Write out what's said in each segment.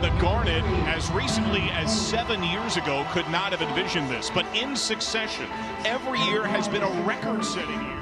the Garnet, as recently as 7 years ago, could not have envisioned this. But in succession, every year has been a record-setting year.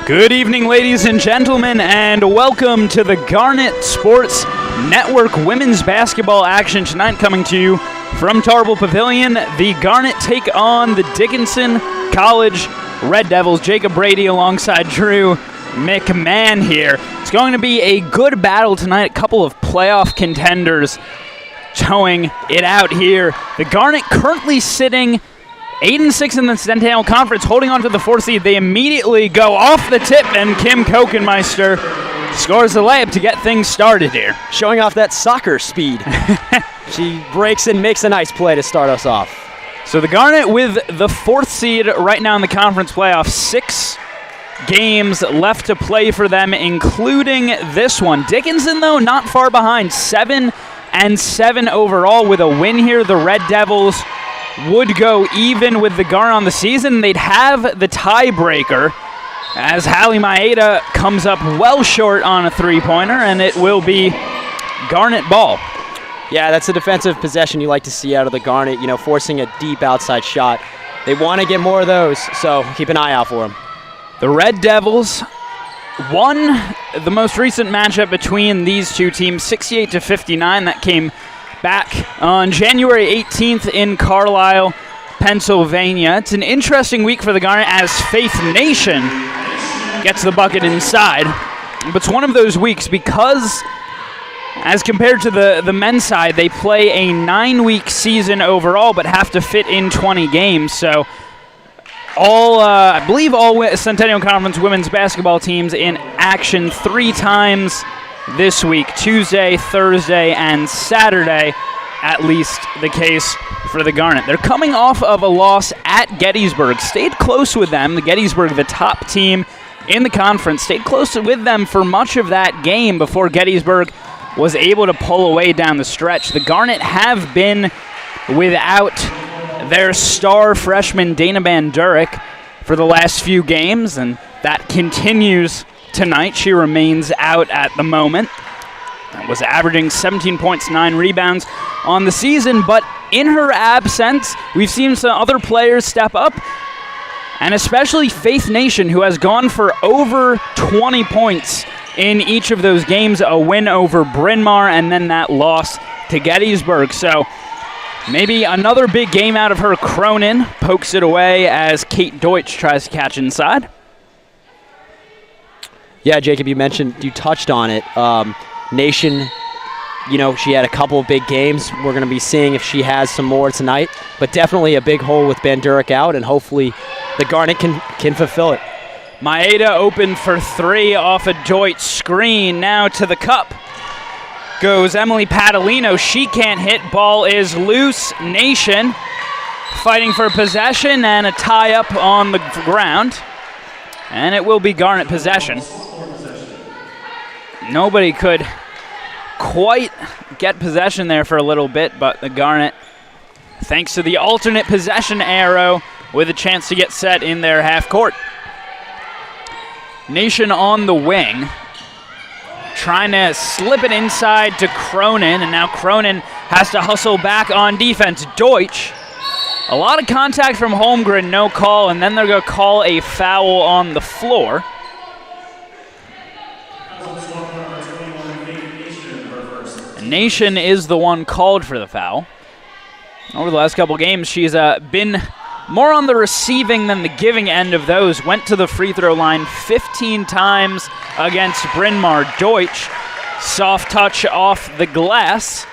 Good evening, ladies and gentlemen, and welcome to the Garnet Sports Network women's basketball action tonight, coming to you from Tarble Pavilion. The Garnet take on the Dickinson College Red Devils. Jacob Brady alongside Drew McMahon here. It's going to be a good battle tonight. A couple of playoff contenders towing it out here. The Garnet currently sitting 8-6 in the Centennial Conference, holding on to the 4th seed. They immediately go off the tip, and Kim Kokenmeister scores the layup to get things started here. Showing off that soccer speed. She breaks and makes a nice play to start us off. So the Garnet with the 4th seed right now in the conference playoffs. 6 games left to play for them, including this one. Dickinson, though, not far behind. 7-7 overall with a win here. The Red Devils would go even with the Garnet on the season. They'd have the tiebreaker as Hallie Maeda comes up well short on a three-pointer, and it will be Garnet ball. Yeah, that's a defensive possession you like to see out of the Garnet, forcing a deep outside shot. They want to get more of those, so keep an eye out for them. The Red Devils won the most recent matchup between these two teams, 68-59. That came back on January 18th in Carlisle, Pennsylvania. It's an interesting week for the Garnet as Faith Nation gets the bucket inside. But it's one of those weeks because, as compared to the men's side, they play a 9-week season overall but have to fit in 20 games. So I believe all Centennial Conference women's basketball teams in action 3 times this week, Tuesday, Thursday, and Saturday, at least the case for the Garnet. They're coming off of a loss at Gettysburg. Stayed close with them. The Gettysburg, the top team in the conference, stayed close with them for much of that game before Gettysburg was able to pull away down the stretch. The Garnet have been without their star freshman Dana Bandurek for the last few games, and that continues tonight. She remains out at the moment. Was averaging 17 points, 9 rebounds on the season, but in her absence, we've seen some other players step up, and especially Faith Nation, who has gone for over 20 points in each of those games, a win over Bryn Mawr and then that loss to Gettysburg. So maybe another big game out of her. Cronin pokes it away as Kate Deutsch tries to catch inside. Yeah, Jacob, you touched on it. Nation, she had a couple of big games. We're going to be seeing if she has some more tonight, but definitely a big hole with Bandurek out, and hopefully the Garnet can fulfill it. Maeda open for 3 off a Deutsch screen. Now to the cup goes Emily Padalino. She can't hit. Ball is loose. Nation fighting for possession and a tie-up on the ground. And it will be Garnet possession. Nobody could quite get possession there for a little bit, but the Garnet, thanks to the alternate possession arrow, with a chance to get set in their half court. Nation on the wing, trying to slip it inside to Cronin, and now Cronin has to hustle back on defense. Deutsch, a lot of contact from Holmgren, no call, and then they're going to call a foul on the floor. Nation is the one called for the foul. Over the last couple games, she's been more on the receiving than the giving end of those. Went to the free throw line 15 times against Bryn Mawr. Deutsch, soft touch off the glass.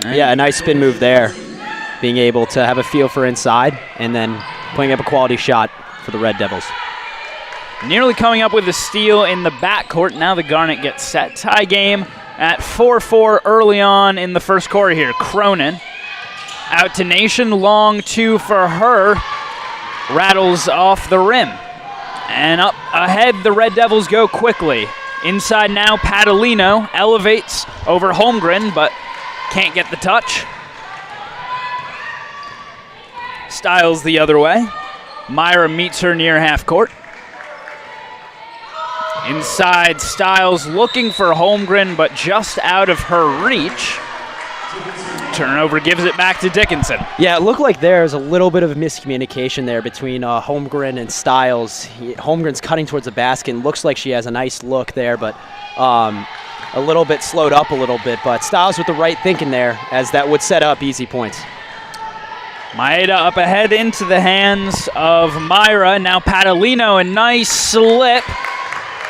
Yeah, a nice spin move there. Being able to have a feel for inside and then putting up a quality shot for the Red Devils. Nearly coming up with a steal in the backcourt. Now the Garnet gets set. Tie game at 4-4 early on in the first quarter here. Cronin out to Nation. Long 2 for her. Rattles off the rim. And up ahead, the Red Devils go quickly. Inside now, Padalino elevates over Holmgren, but can't get the touch. Styles the other way. Myra meets her near half court. Inside, Styles looking for Holmgren, but just out of her reach. Turnover gives it back to Dickinson. Yeah, it looked like there's a little bit of miscommunication there between Holmgren and Stiles. Holmgren's cutting towards the basket, and looks like she has a nice look there, but a little bit slowed up a little bit. But Stiles with the right thinking there, as that would set up easy points. Maeda up ahead into the hands of Myra. Now Padalino, a nice slip,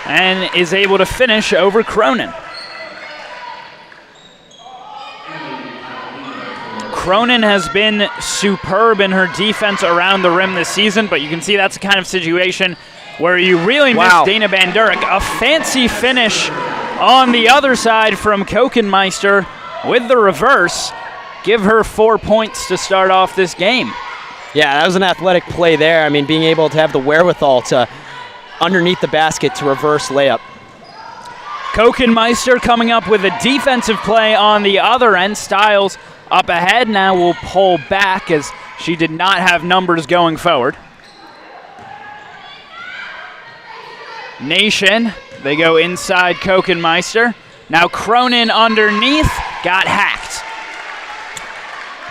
and is able to finish over Cronin. Cronin has been superb in her defense around the rim this season, but you can see that's the kind of situation where you really miss Dana Bandurek. A fancy finish on the other side from Kokenmeister with the reverse. Give her 4 points to start off this game. Yeah, that was an athletic play there. I mean, being able to have the wherewithal to underneath the basket to reverse layup. Kokenmeister coming up with a defensive play on the other end. Stiles up ahead now will pull back as she did not have numbers going forward. Nation, they go inside Kokenmeister. Now Cronin underneath, got hacked.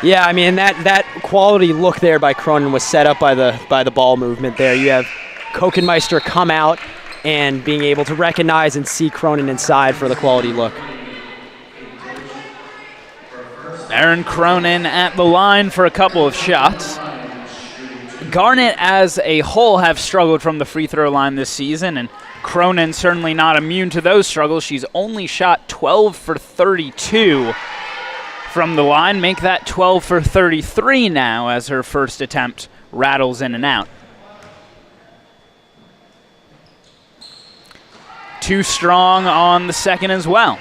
Yeah, I mean, that quality look there by Cronin was set up by the ball movement there. You have Kokenmeister come out and being able to recognize and see Cronin inside for the quality look. Aaron Cronin at the line for a couple of shots. Garnet as a whole have struggled from the free throw line this season, and Cronin certainly not immune to those struggles. She's only shot 12 for 32 from the line. Make that 12 for 33 now as her first attempt rattles in and out. Too strong on the second as well.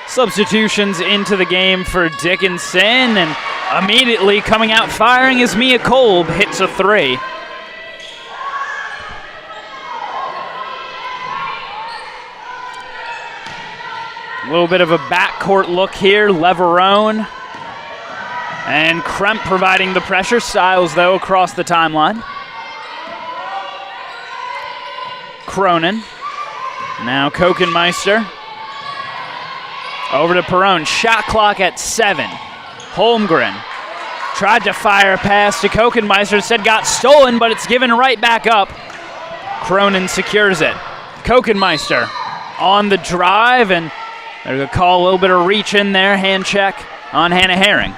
Substitutions into the game for Dickinson, and immediately coming out firing is Mia Kolb, hits a three. A little bit of a backcourt look here. Leverone and Kremp providing the pressure. Stiles, though, across the timeline. Cronin. Now Kokenmeister. Over to Perrone. Shot clock at 7. Holmgren tried to fire a pass to Kokenmeister. Instead got stolen, but it's given right back up. Cronin secures it. Kokenmeister on the drive, and they're going to call a little bit of reach in there. Hand check on Hannah Herring.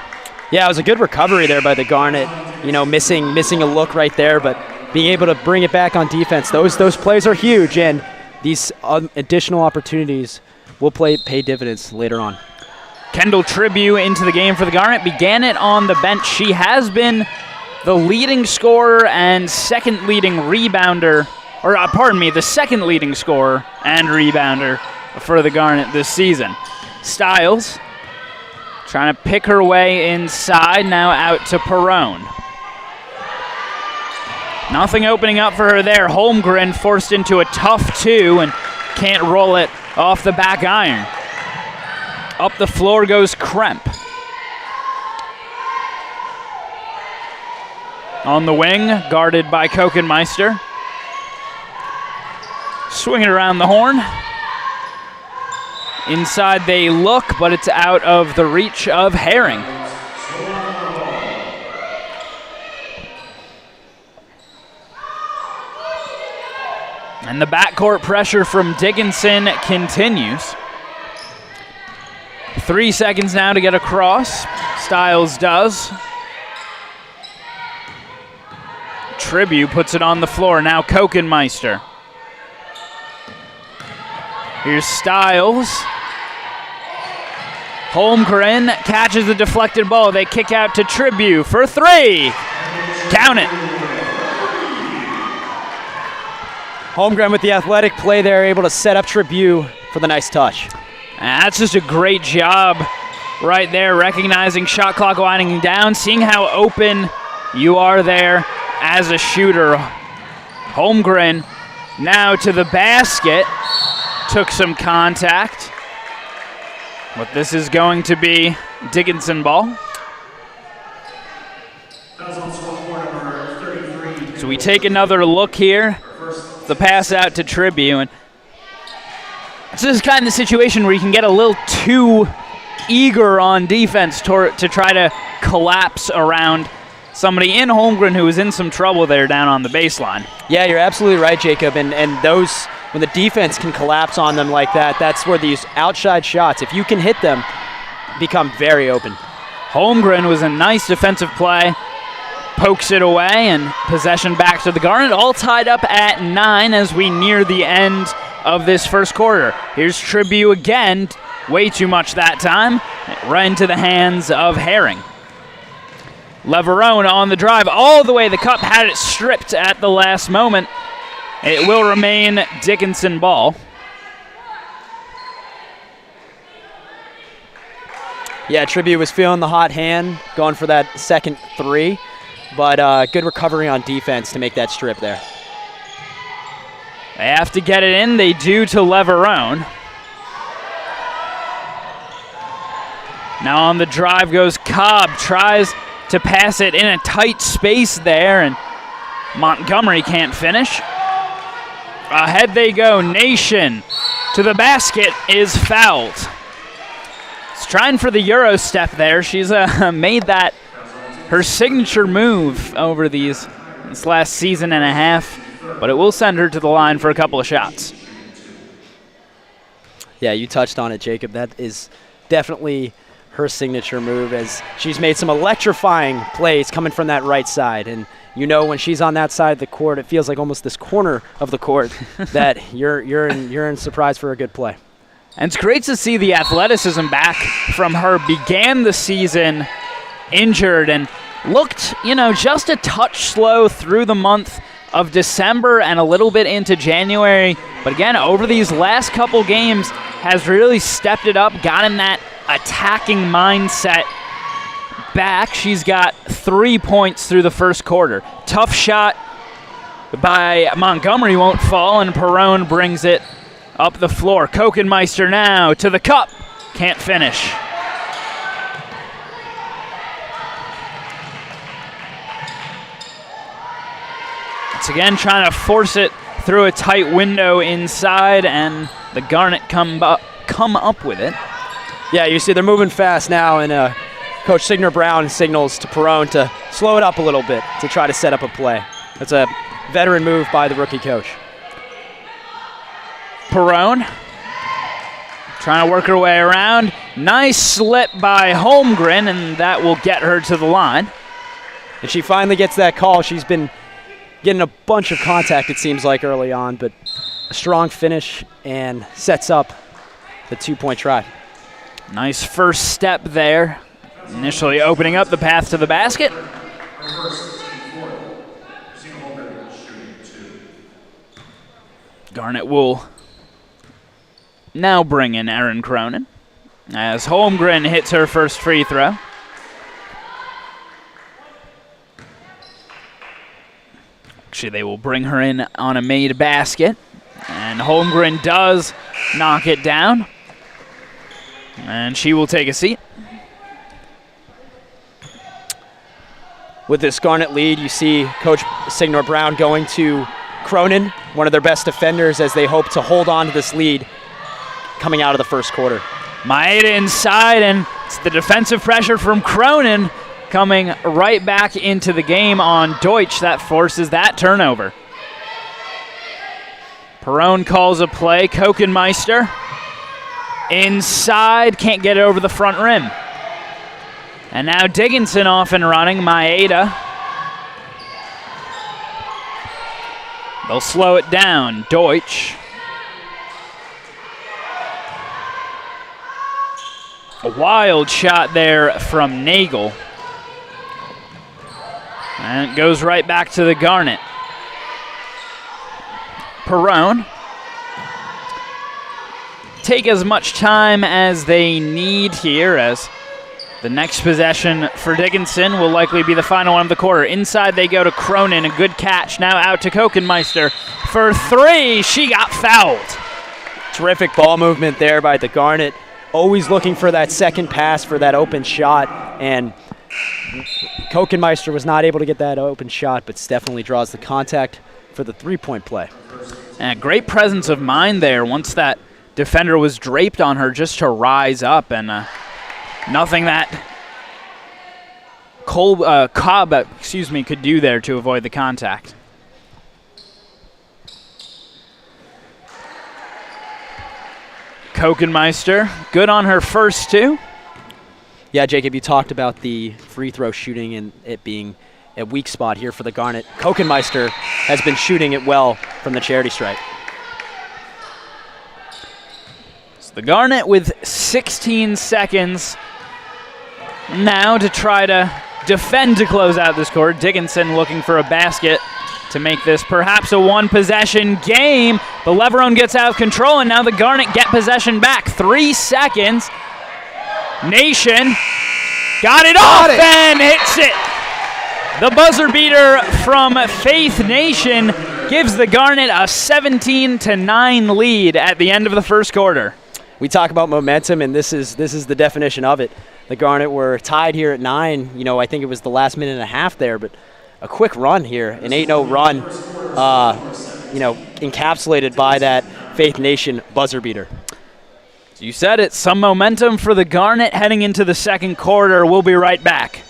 Yeah, it was a good recovery there by the Garnet. You know, missing a look right there, but being able to bring it back on defense. Those plays are huge, and these additional opportunities will pay dividends later on. Kendall Tribune into the game for the Garnet. Began it on the bench. She has been the leading scorer and second leading rebounder, or pardon me, the second leading scorer and rebounder for the Garnet this season. Stiles trying to pick her way inside, now out to Perrone. Nothing opening up for her there. Holmgren forced into a tough two and can't roll it off the back iron. Up the floor goes Kremp. On the wing, guarded by Kokenmeister. Swinging around the horn. Inside they look, but it's out of the reach of Herring. And the backcourt pressure from Dickinson continues. 3 seconds now to get across. Stiles does. Tribute puts it on the floor. Now Kokenmeister. Here's Stiles. Holmgren catches the deflected ball. They kick out to Tribute for three. Count it. Holmgren with the athletic play there, able to set up Tribute for the nice touch. And that's just a great job right there, recognizing shot clock winding down, seeing how open you are there as a shooter. Holmgren now to the basket. Took some contact. But this is going to be Dickinson ball. So we take another look here. The pass out to Tribune. And this is kind of the situation where you can get a little too eager on defense to try to collapse around somebody in Holmgren who was in some trouble there down on the baseline. Yeah, you're absolutely right, Jacob. And those, when the defense can collapse on them like that, that's where these outside shots, if you can hit them, become very open. Holmgren was a nice defensive play. Pokes it away, and possession back to the Garnet. All tied up at 9 as we near the end of this first quarter. Here's Tribune again. Way too much that time. Right into the hands of Herring. Leverone on the drive all the way. The cup had it stripped at the last moment. It will remain Dickinson ball. Yeah, Tribune was feeling the hot hand, going for that second three. But good recovery on defense to make that strip there. They have to get it in. They do to Leverone. Now on the drive goes Cobb. Tries to pass it in a tight space there, and Montgomery can't finish. Ahead they go. Nation to the basket is fouled. She's trying for the Euro step there. She's made that her signature move over this last season and a half, but it will send her to the line for a couple of shots. Yeah, you touched on it, Jacob. That is definitely her signature move, as she's made some electrifying plays coming from that right side. And you know, when she's on that side of the court, it feels like almost this corner of the court that you're in surprise for a good play. And it's great to see the athleticism back from her. Began the season injured and looked, just a touch slow through the month of December and a little bit into January. But again, over these last couple games, has really stepped it up, got in that attacking mindset back. She's got 3 points through the first quarter. Tough shot by Montgomery won't fall, and Perrone brings it up the floor. Kokenmeister now to the cup. Can't finish. Once again, trying to force it through a tight window inside, and the Garnet come up with it. Yeah, you see they're moving fast now, and Coach Signer Brown signals to Perrone to slow it up a little bit to try to set up a play. That's a veteran move by the rookie coach. Perrone trying to work her way around. Nice slip by Holmgren, and that will get her to the line. And she finally gets that call. She's been getting a bunch of contact, it seems like, early on, but a strong finish and sets up the 2-point try. Nice first step there, initially opening up the path to the basket. Garnet will now bring in Erin Cronin as Holmgren hits her first free throw. Actually, they will bring her in on a made basket, and Holmgren does knock it down, and she will take a seat. With this Garnet lead, you see Coach Signor Brown going to Cronin, one of their best defenders, as they hope to hold on to this lead coming out of the first quarter. Maeda inside, and it's the defensive pressure from Cronin coming right back into the game on Deutsch. That forces that turnover. Perrone calls a play. Kokenmeister inside, can't get it over the front rim. And now Dickinson off and running. Maeda. They'll slow it down. Deutsch. A wild shot there from Nagel. And it goes right back to the Garnet. Perrone. Take as much time as they need here, as the next possession for Dickinson will likely be the final one of the quarter. Inside they go to Cronin, a good catch. Now out to Kokenmeister for three. She got fouled. Terrific ball movement there by the Garnet. Always looking for that second pass for that open shot, and Kokenmeister was not able to get that open shot, but definitely draws the contact for the three-point play. And great presence of mind there once that defender was draped on her just to rise up, and nothing that Cobb could do there to avoid the contact. Kokenmeister, good on her first two. Yeah, Jacob, you talked about the free throw shooting and it being a weak spot here for the Garnet. Kokenmeister has been shooting it well from the charity stripe. So the Garnet with 16 seconds now to try to defend to close out this quarter. Dickinson looking for a basket to make this perhaps a one-possession game. The Leverone gets out of control, and now the Garnet get possession back. 3 seconds. Nation got it off and hits it. The buzzer beater from Faith Nation gives the Garnet a 17-9 lead at the end of the first quarter. We talk about momentum, and this is the definition of it. The Garnet were tied here at 9. You know, I think it was the last minute and a half there, but a quick run here, an 8-0 run, encapsulated by that Faith Nation buzzer beater. You said it, some momentum for the Garnet heading into the second quarter. We'll be right back.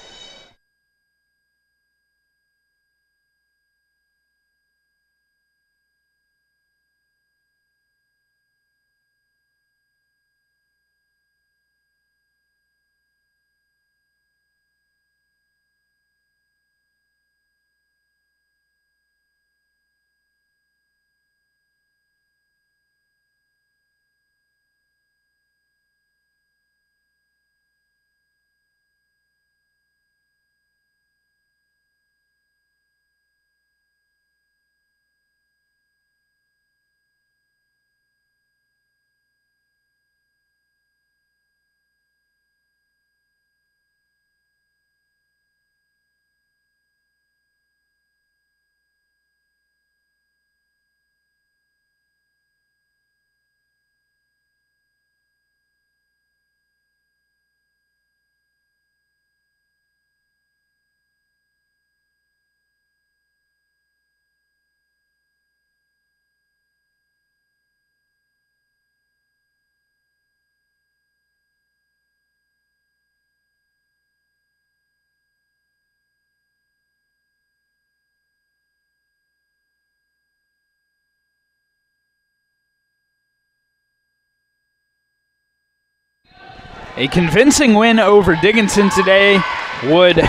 A convincing win over Dickinson today would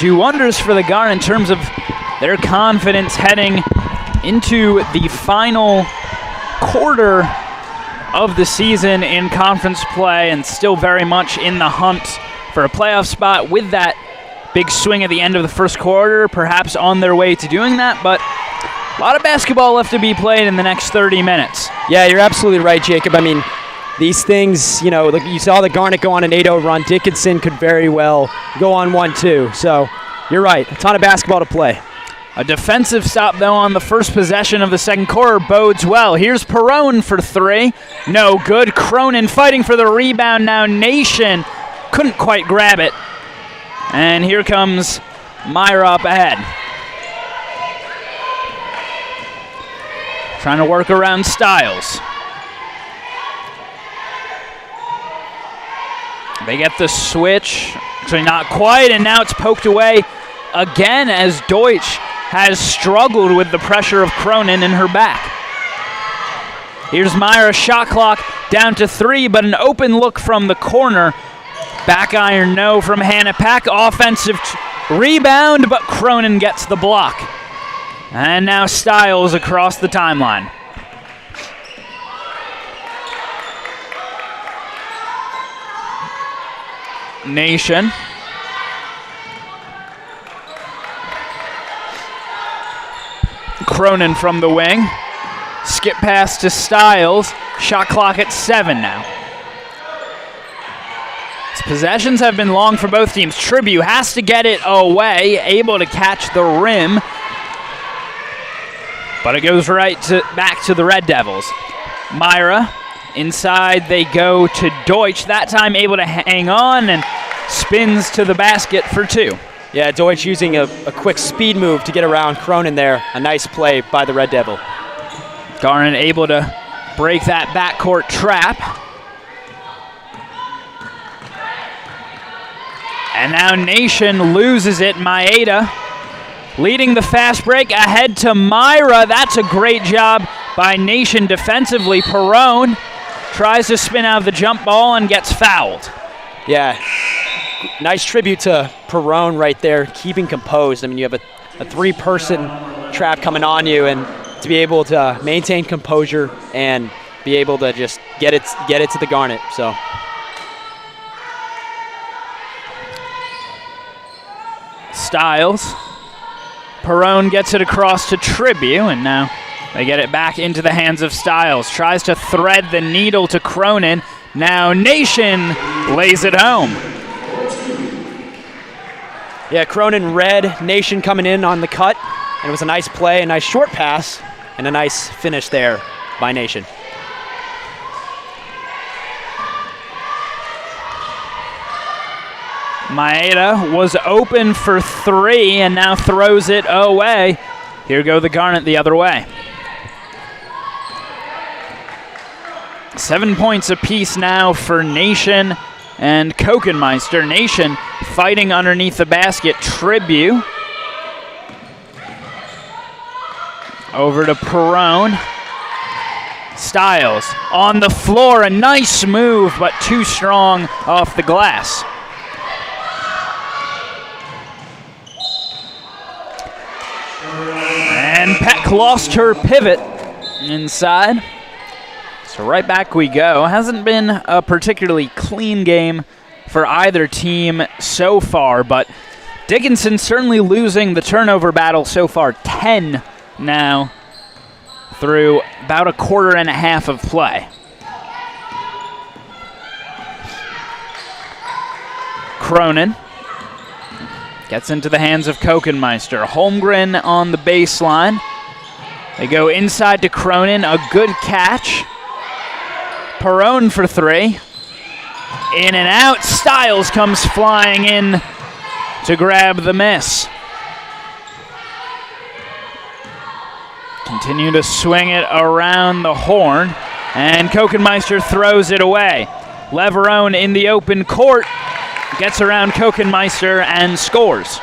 do wonders for the Garnet in terms of their confidence heading into the final quarter of the season in conference play, and still very much in the hunt for a playoff spot with that big swing at the end of the first quarter, perhaps on their way to doing that, but a lot of basketball left to be played in the next 30 minutes. Yeah, you're absolutely right, Jacob. I mean, these things, you know, you saw the Garnet go on an 8-0 run. Dickinson could very well go on 1-2. So you're right, a ton of basketball to play. A defensive stop, though, on the first possession of the second quarter bodes well. Here's Perrone for three. No good. Cronin fighting for the rebound now. Nation couldn't quite grab it. And here comes Myra up ahead. Trying to work around Styles. They get the switch. Actually not quite, and now it's poked away again as Deutsch has struggled with the pressure of Cronin in her back. Here's Myra, shot clock down to 3, but an open look from the corner. Back iron no from Hannah Pack. Offensive rebound, but Cronin gets the block. And now Styles across the timeline. Nation. Cronin from the wing. Skip pass to Styles. Shot clock at 7 now. His possessions have been long for both teams. Tribute has to get it away, able to catch the rim. But it goes back to the Red Devils. Myra, inside they go to Deutsch. That time able to hang on and spins to the basket for 2. Yeah, Deutsch using a quick speed move to get around Cronin there. A nice play by the Red Devil. Garnet able to break that backcourt trap. And now Nation loses it. Maeda leading the fast break ahead to Myra. That's a great job by Nation defensively. Perrone tries to spin out of the jump ball and gets fouled. Yeah, nice tribute to Perrone right there, keeping composed. I mean, you have a three-person trap coming on you, and to be able to maintain composure and be able to just get it to the Garnet. So. Styles. Perrone gets it across to Tribute, and now they get it back into the hands of Styles. Tries to thread the needle to Cronin. Now Nation lays it home. Yeah, Cronin read Nation coming in on the cut, and it was a nice play, a nice short pass, and a nice finish there by Nation. Maeda was open for three and now throws it away. Here go the Garnet the other way. 7 points apiece now for Nation and Kokenmeister. Nation fighting underneath the basket. Tribute over to Perrone. Styles on the floor. A nice move, but too strong off the glass. And Peck lost her pivot inside. So right back we go. Hasn't been a particularly clean game for either team so far, but Dickinson certainly losing the turnover battle so far. 10 now through about a quarter and a half of play. Cronin gets into the hands of Kokenmeister. Holmgren on the baseline. They go inside to Cronin. A good catch. Perrone for three. In and out. Styles comes flying in to grab the miss. Continue to swing it around the horn. And Kokenmeister throws it away. Leverone in the open court. Gets around Kokenmeister and scores.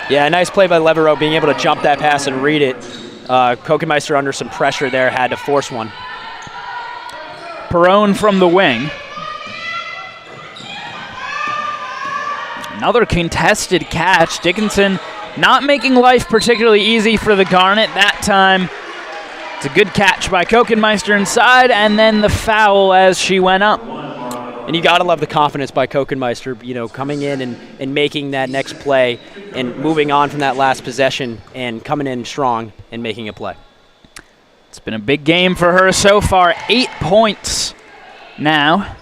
Yeah, nice play by Leverone, being able to jump that pass and read it. Kokenmeister under some pressure there, had to force one. Perrone from the wing. Another contested catch. Dickinson not making life particularly easy for the Garnet that time. It's a good catch by Kokenmeister inside, and then the foul as she went up. And you got to love the confidence by Kokenmeister, you know, coming in and making that next play and moving on from that last possession and coming in strong and making a play. It's been a big game for her so far. 8 points now.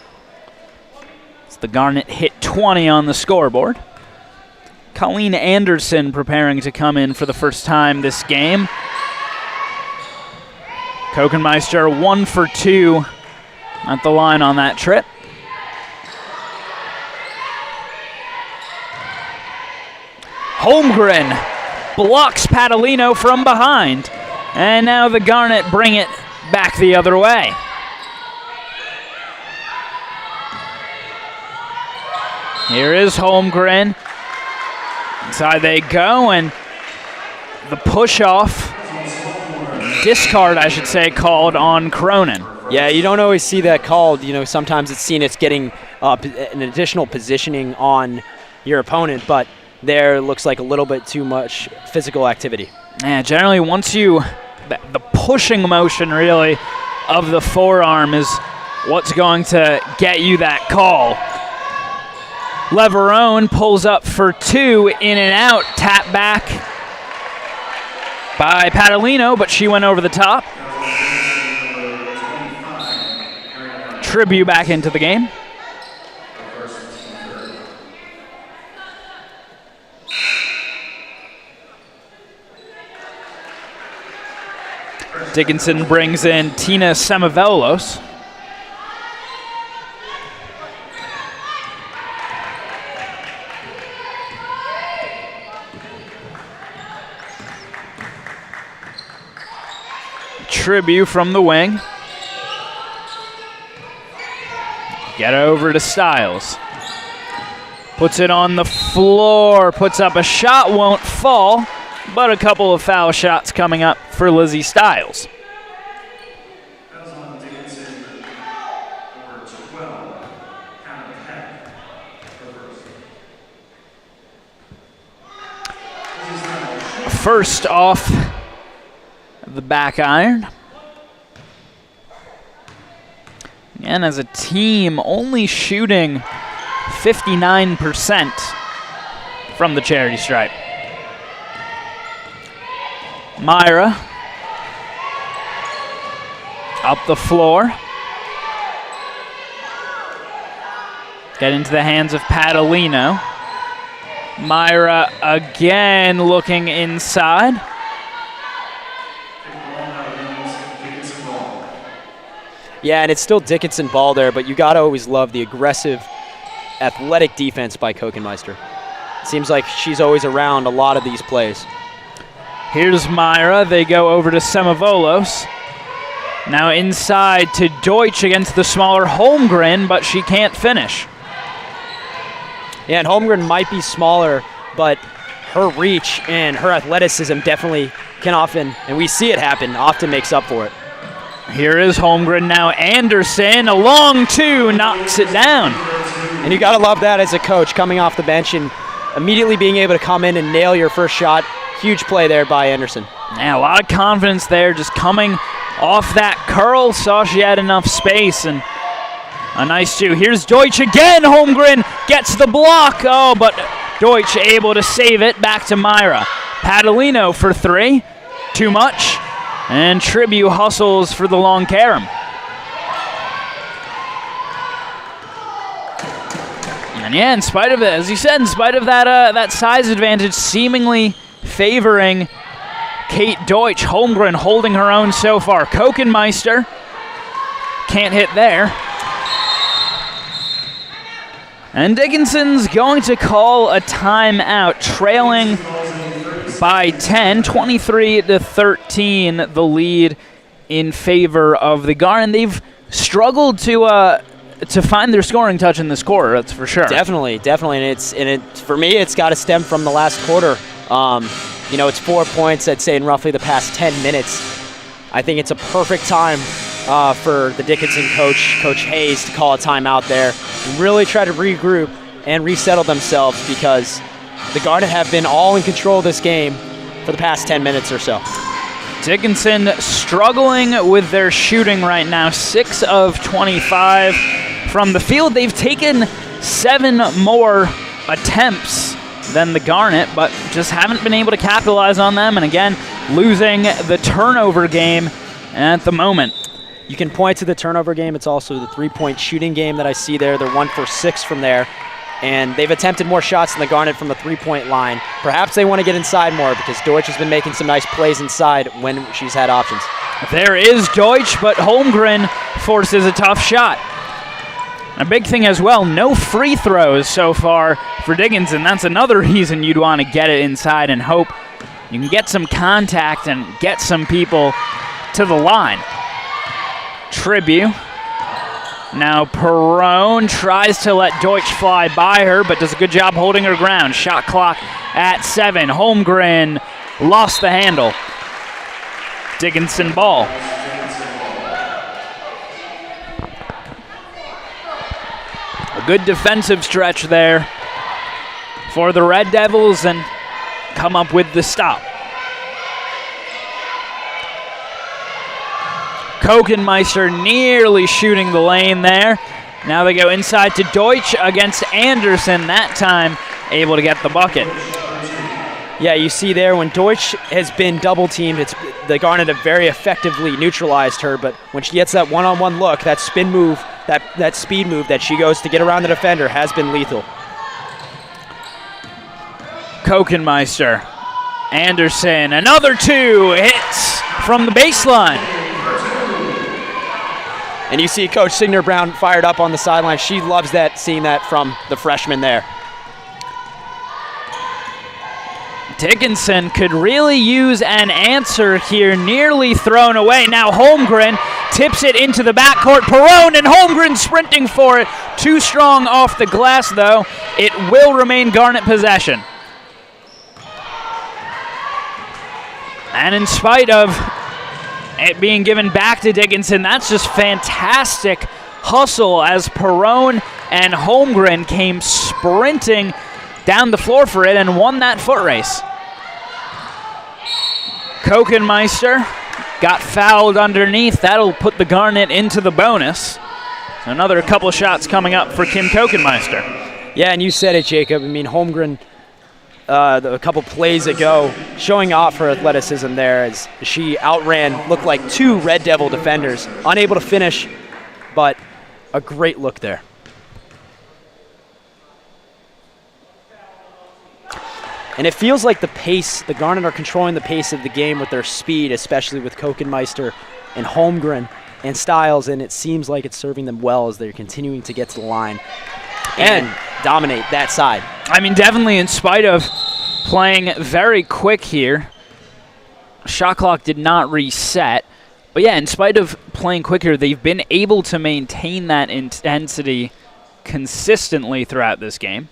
As the Garnet hit 20 on the scoreboard. Colleen Anderson preparing to come in for the first time this game. Kokenmeister 1 for 2 at the line on that trip. Holmgren blocks Patalino from behind. And now the Garnet bring it back the other way. Here is Holmgren. Inside they go, and the push-off, discard I should say, called on Cronin. Yeah, you don't always see that called. You know, sometimes it's seen as getting an additional positioning on your opponent, but there looks like a little bit too much physical activity. Yeah, generally once you, the pushing motion really of the forearm is what's going to get you that call. Leverone pulls up for 2, in and out, tap back by Patalino, but she went over the top. Tribute back into the game. Dickinson brings in Tina Semivelos. Tribute from the wing. Get over to Styles. Puts it on the floor, puts up a shot, won't fall, but a couple of foul shots coming up for Lizzie Styles. That was on Dickinson, number 12, Hannah Peck, reverse. First off the back iron. And as a team, only shooting 59% from the charity stripe. Myra up the floor. Get into the hands of Padalino. Myra again looking inside. Yeah, and it's still Dickinson ball there, but you got to always love the aggressive, athletic defense by Kokenmeister. Seems like she's always around a lot of these plays. Here's Myra. They go over to Semavolos. Now inside to Deutsch against the smaller Holmgren, but she can't finish. Yeah, and Holmgren might be smaller, but her reach and her athleticism definitely can often, and we see it happen, often makes up for it. Here is Holmgren now. Anderson, a long two, knocks it down. And you got to love that as a coach, coming off the bench and immediately being able to come in and nail your first shot. Huge play there by Anderson. Yeah, a lot of confidence there, just coming off that curl. Saw she had enough space, and a nice two. Here's Deutsch again. Holmgren gets the block. Oh, but Deutsch able to save it. Back to Myra. Padalino for three. Too much. And Tribute hustles for the long carom. And yeah, in spite of it, as you said, in spite of that size advantage seemingly favoring Kate Deutsch, Holmgren holding her own so far. Kokenmeister can't hit there. And Dickinson's going to call a timeout, trailing by 10, 23-13, the lead in favor of the Garden. They've struggled to find their scoring touch in this quarter, that's for sure. Definitely, and for me, it's got to stem from the last quarter. It's 4 points, I'd say, in roughly the past 10 minutes. I think it's a perfect time for the Dickinson coach, Coach Hayes, to call a timeout there and really try to regroup and resettle themselves, because the Garnet have been all in control of this game for the past 10 minutes or so. Dickinson struggling with their shooting right now, 6 of 25 from the field. They've taken 7 more attempts than the Garnet, but just haven't been able to capitalize on them, and again, losing the turnover game at the moment. You can point to the turnover game. It's also the three-point shooting game that I see there. They're 1 for 6 from there, and they've attempted more shots than the Garnet from the three-point line. Perhaps they want to get inside more, because Deutsch has been making some nice plays inside when she's had options. There is Deutsch, but Holmgren forces a tough shot. A big thing as well, no free throws so far for Dickinson. That's another reason you'd want to get it inside and hope you can get some contact and get some people to the line. Tribute. Now Perrone tries to let Deutsch fly by her, but does a good job holding her ground. Shot clock at 7. Holmgren lost the handle. Dickinson ball. A good defensive stretch there for the Red Devils, and come up with the stop. Kokenmeister nearly shooting the lane there. Now they go inside to Deutsch against Anderson, that time able to get the bucket. Yeah, you see there when Deutsch has been double-teamed, the Garnet have very effectively neutralized her, but when she gets that one-on-one look, that spin move, that speed move that she goes to get around the defender has been lethal. Kokenmeister. Anderson, another 2 hits from the baseline. And you see Coach Signer Brown fired up on the sideline. She loves that, seeing that from the freshman there. Dickinson could really use an answer here, nearly thrown away. Now Holmgren tips it into the backcourt. Perrone and Holmgren sprinting for it. Too strong off the glass, though. It will remain Garnet possession. And in spite of it being given back to Dickinson, that's just fantastic hustle as Perrone and Holmgren came sprinting down the floor for it and won that foot race. Kokenmeister got fouled underneath. That'll put the Garnet into the bonus. So another couple shots coming up for Kim Kokenmeister. Yeah, and you said it, Jacob. I mean, Holmgren, a couple plays ago, showing off her athleticism there as she outran, looked like 2 Red Devil defenders, unable to finish, but a great look there. And it feels like the pace, the Garnet are controlling the pace of the game with their speed, especially with Kokenmeister and Holmgren and Stiles, and it seems like it's serving them well as they're continuing to get to the line and dominate that side. I mean, definitely in spite of playing very quick here, shot clock did not reset. But yeah, in spite of playing quicker, they've been able to maintain that intensity consistently throughout this game.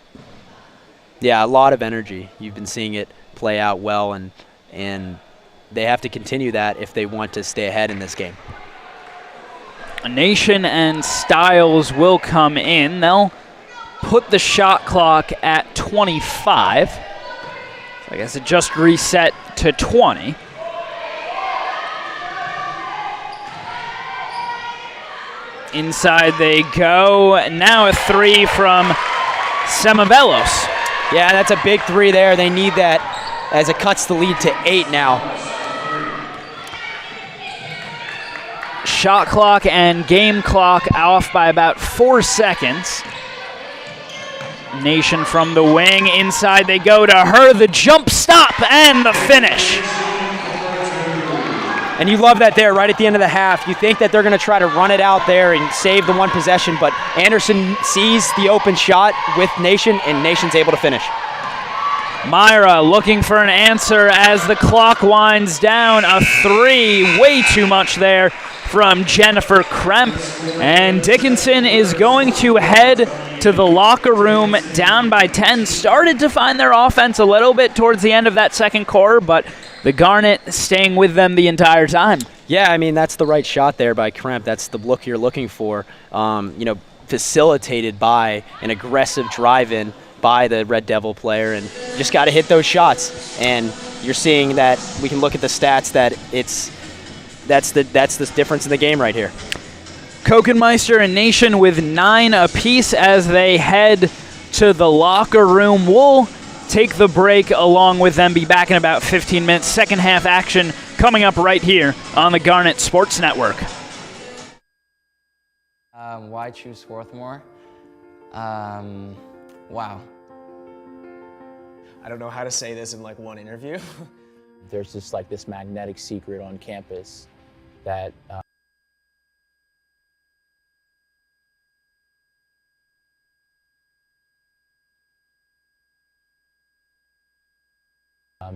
Yeah, a lot of energy. You've been seeing it play out well, and they have to continue that if they want to stay ahead in this game. Nation and Stiles will come in. They'll put the shot clock at 25. So I guess it just reset to 20. Inside they go. Now a 3 from Semavelos. Yeah, that's a big 3 there. They need that as it cuts the lead to 8 now. Shot clock and game clock off by about 4 seconds. Nation from the wing. Inside they go to her. The jump stop and the finish. And you love that there right at the end of the half. You think that they're going to try to run it out there and save the one possession, but Anderson sees the open shot with Nation, and Nation's able to finish. Myra looking for an answer as the clock winds down. A 3, way too much there from Jennifer Kremp. And Dickinson is going to head to the locker room down by 10. Started to find their offense a little bit towards the end of that second quarter, but the Garnet staying with them the entire time. Yeah, I mean, that's the right shot there by Kremp. That's the look you're looking for, facilitated by an aggressive drive-in by the Red Devil player, and just got to hit those shots. And you're seeing that we can look at the stats that that's the difference in the game right here. Kokenmeister and Nation with 9 apiece as they head to the locker room. We'll take the break along with them, be back in about 15 minutes. Second half action coming up right here on the Garnet Sports Network. Why choose Swarthmore? Wow. I don't know how to say this in like one interview. There's just like this magnetic secret on campus that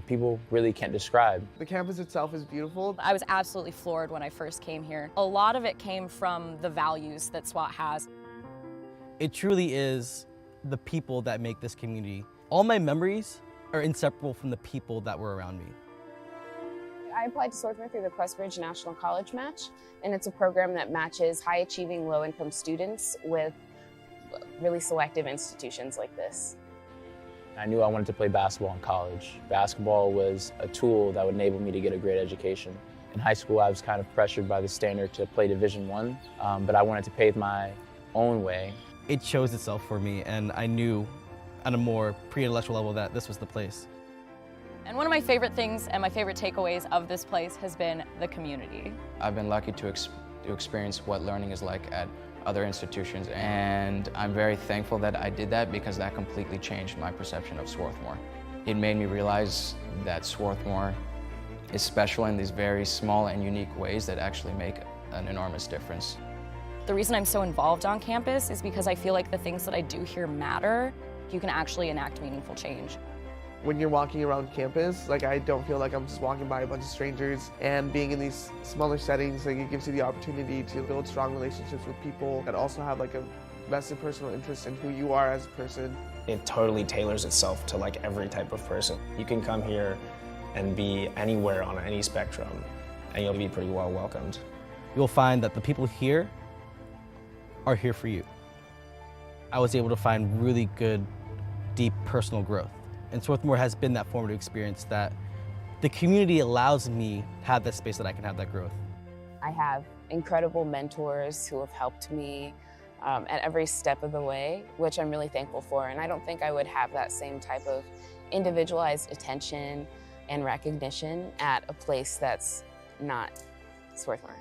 people really can't describe. The campus itself is beautiful. I was absolutely floored when I first came here. A lot of it came from the values that SWAT has. It truly is the people that make this community. All my memories are inseparable from the people that were around me. I applied to Swarthmore through the Pressbridge National College Match, and it's a program that matches high-achieving, low-income students with really selective institutions like this. I knew I wanted to play basketball in college. Basketball was a tool that would enable me to get a great education. In high school, I was kind of pressured by the standard to play Division I, but I wanted to pave my own way. It chose itself for me, and I knew at a more pre-intellectual level that this was the place. And one of my favorite things and my favorite takeaways of this place has been the community. I've been lucky to experience what learning is like at other institutions, and I'm very thankful that I did that because that completely changed my perception of Swarthmore. It made me realize that Swarthmore is special in these very small and unique ways that actually make an enormous difference. The reason I'm so involved on campus is because I feel like the things that I do here matter. You can actually enact meaningful change. When you're walking around campus, like I don't feel like I'm just walking by a bunch of strangers, and being in these smaller settings, like it gives you the opportunity to build strong relationships with people that also have like a vested personal interest in who you are as a person. It totally tailors itself to like every type of person. You can come here and be anywhere on any spectrum, and you'll be pretty well welcomed. You'll find that the people here are here for you. I was able to find really good, deep personal growth. And Swarthmore has been that formative experience that the community allows me to have that space that I can have that growth. I have incredible mentors who have helped me at every step of the way, which I'm really thankful for. And I don't think I would have that same type of individualized attention and recognition at a place that's not Swarthmore.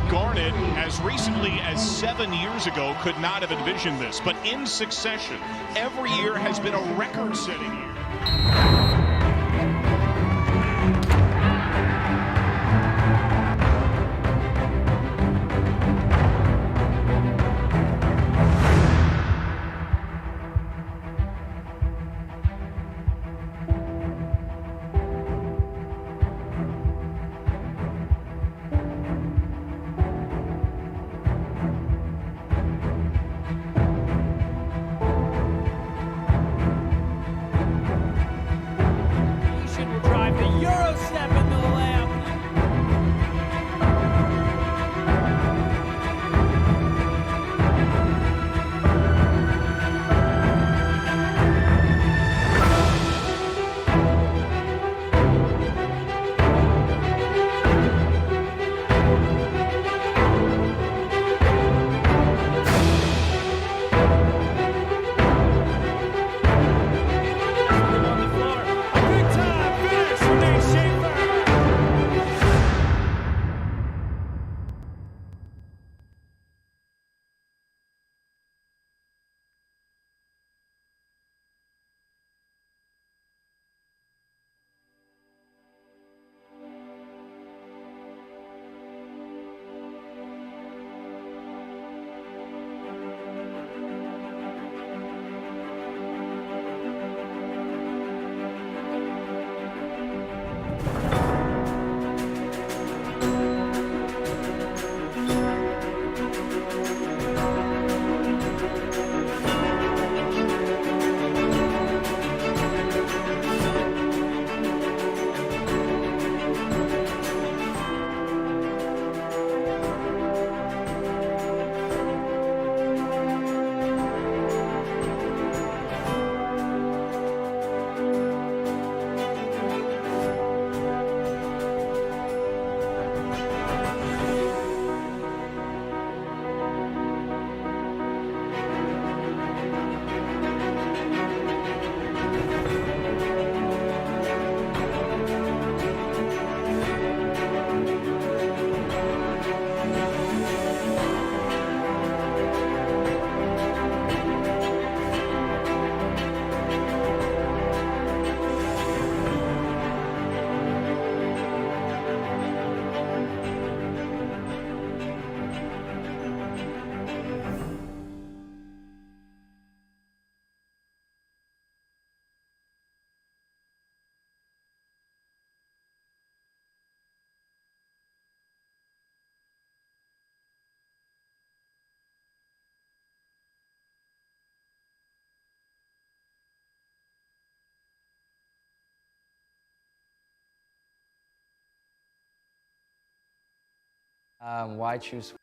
Garnet, as recently as 7 years ago, could not have envisioned this, but in succession, every year has been a record-setting year. Will drive the Euro step into the layup. On the floor. A big time finish for Nate Schaefer. Why choose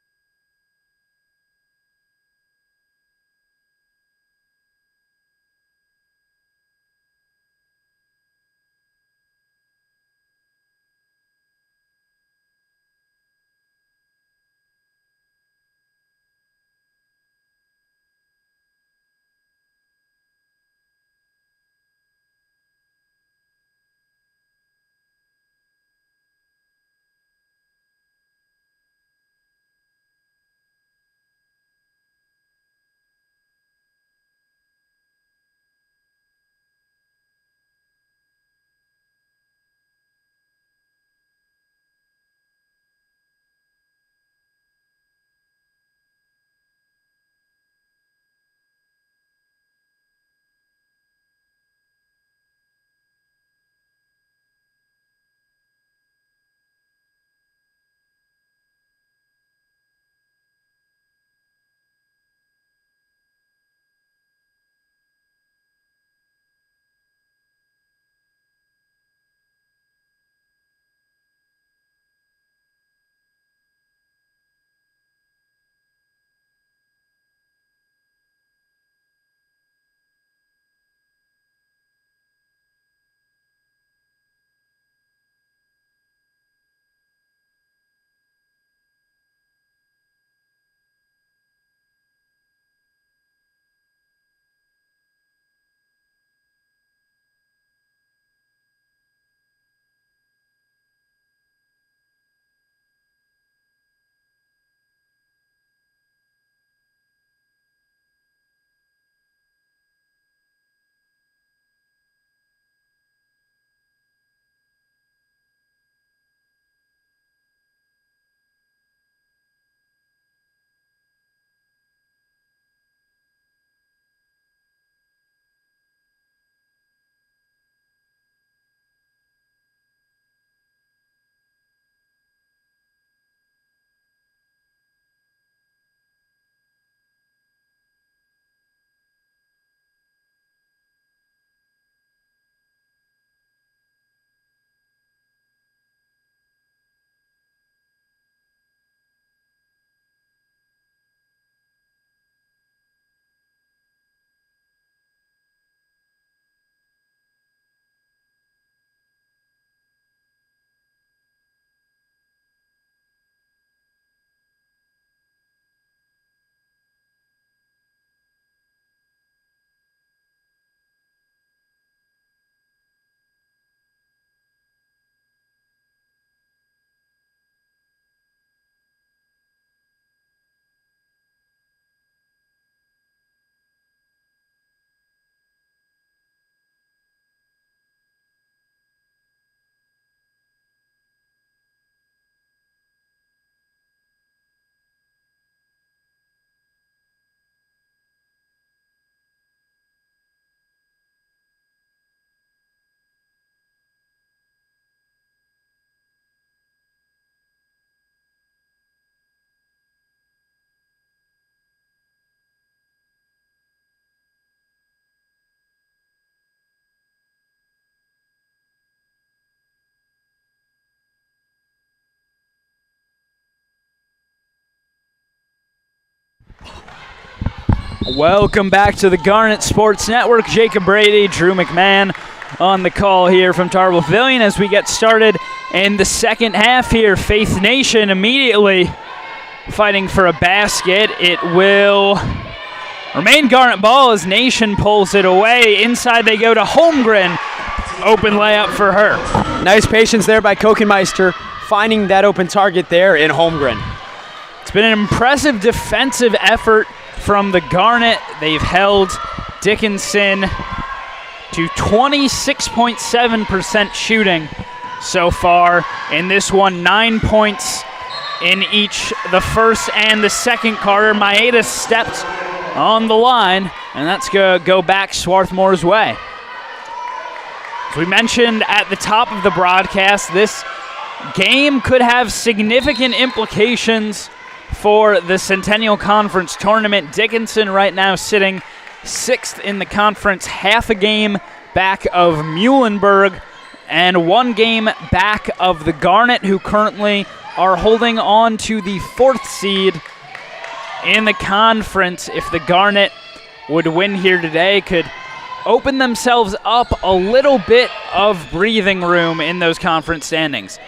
Welcome back to the Garnet Sports Network. Jacob Brady, Drew McMahon on the call here from Tarble Pavilion as we get started in the second half here. Faith Nation immediately fighting for a basket. It will remain Garnet ball as Nation pulls it away. Inside they go to Holmgren. Open layup for her. Nice patience there by Kokenmeister, finding that open target there in Holmgren. It's been an impressive defensive effort from the Garnet. They've held Dickinson to 26.7% shooting so far in this one. 9 points in each the first and the second quarter. Maeda stepped on the line, and that's going to go back Swarthmore's way. As we mentioned at the top of the broadcast, this game could have significant implications for the Centennial Conference tournament. Dickinson right now sitting 6th in the conference, half a game back of Muhlenberg and 1 game back of the Garnet, who currently are holding on to the 4th seed in the conference. If the Garnet would win here today, could open themselves up a little bit of breathing room in those conference standings.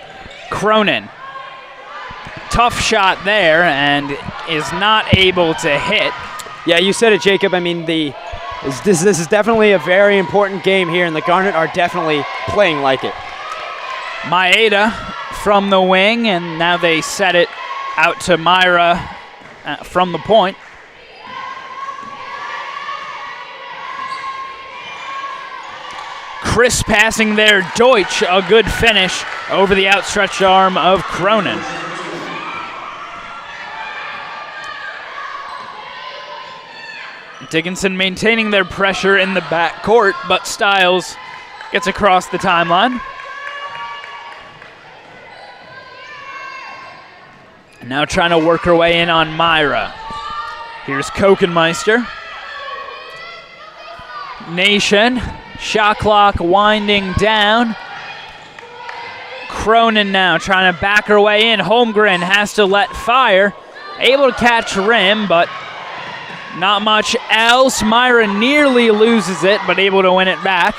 Cronin, tough shot there and is not able to hit. Yeah, you said it, Jacob. I mean, this is definitely a very important game here, and the Garnet are definitely playing like it. Maeda from the wing, and now they set it out to Myra from the point. Chris passing there, Deutsch, a good finish over the outstretched arm of Cronin. Dickinson maintaining their pressure in the backcourt, but Stiles gets across the timeline. Now trying to work her way in on Myra. Here's Kokenmeister. Nation, shot clock winding down. Cronin now trying to back her way in. Holmgren has to let fire. Able to catch rim, but not much else. Myra nearly loses it, but able to win it back.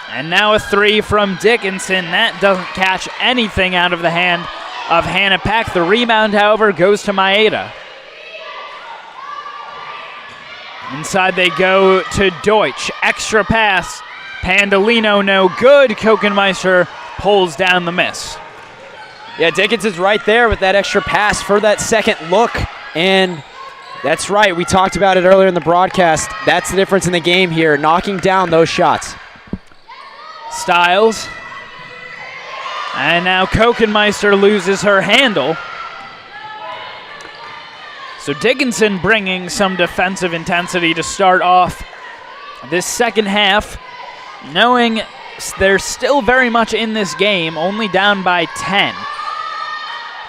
And now a 3 from Dickinson. That doesn't catch anything out of the hand of Hannah Peck. The rebound, however, goes to Maeda. Inside they go to Deutsch. Extra pass. Pandolino no good. Kokenmeister pulls down the miss. Yeah, Dickinson's right there with that extra pass for that second look. And that's right, we talked about it earlier in the broadcast. That's the difference in the game here, knocking down those shots. Stiles. And now Kokenmeister loses her handle. So Dickinson bringing some defensive intensity to start off this second half, knowing they're still very much in this game, only down by 10.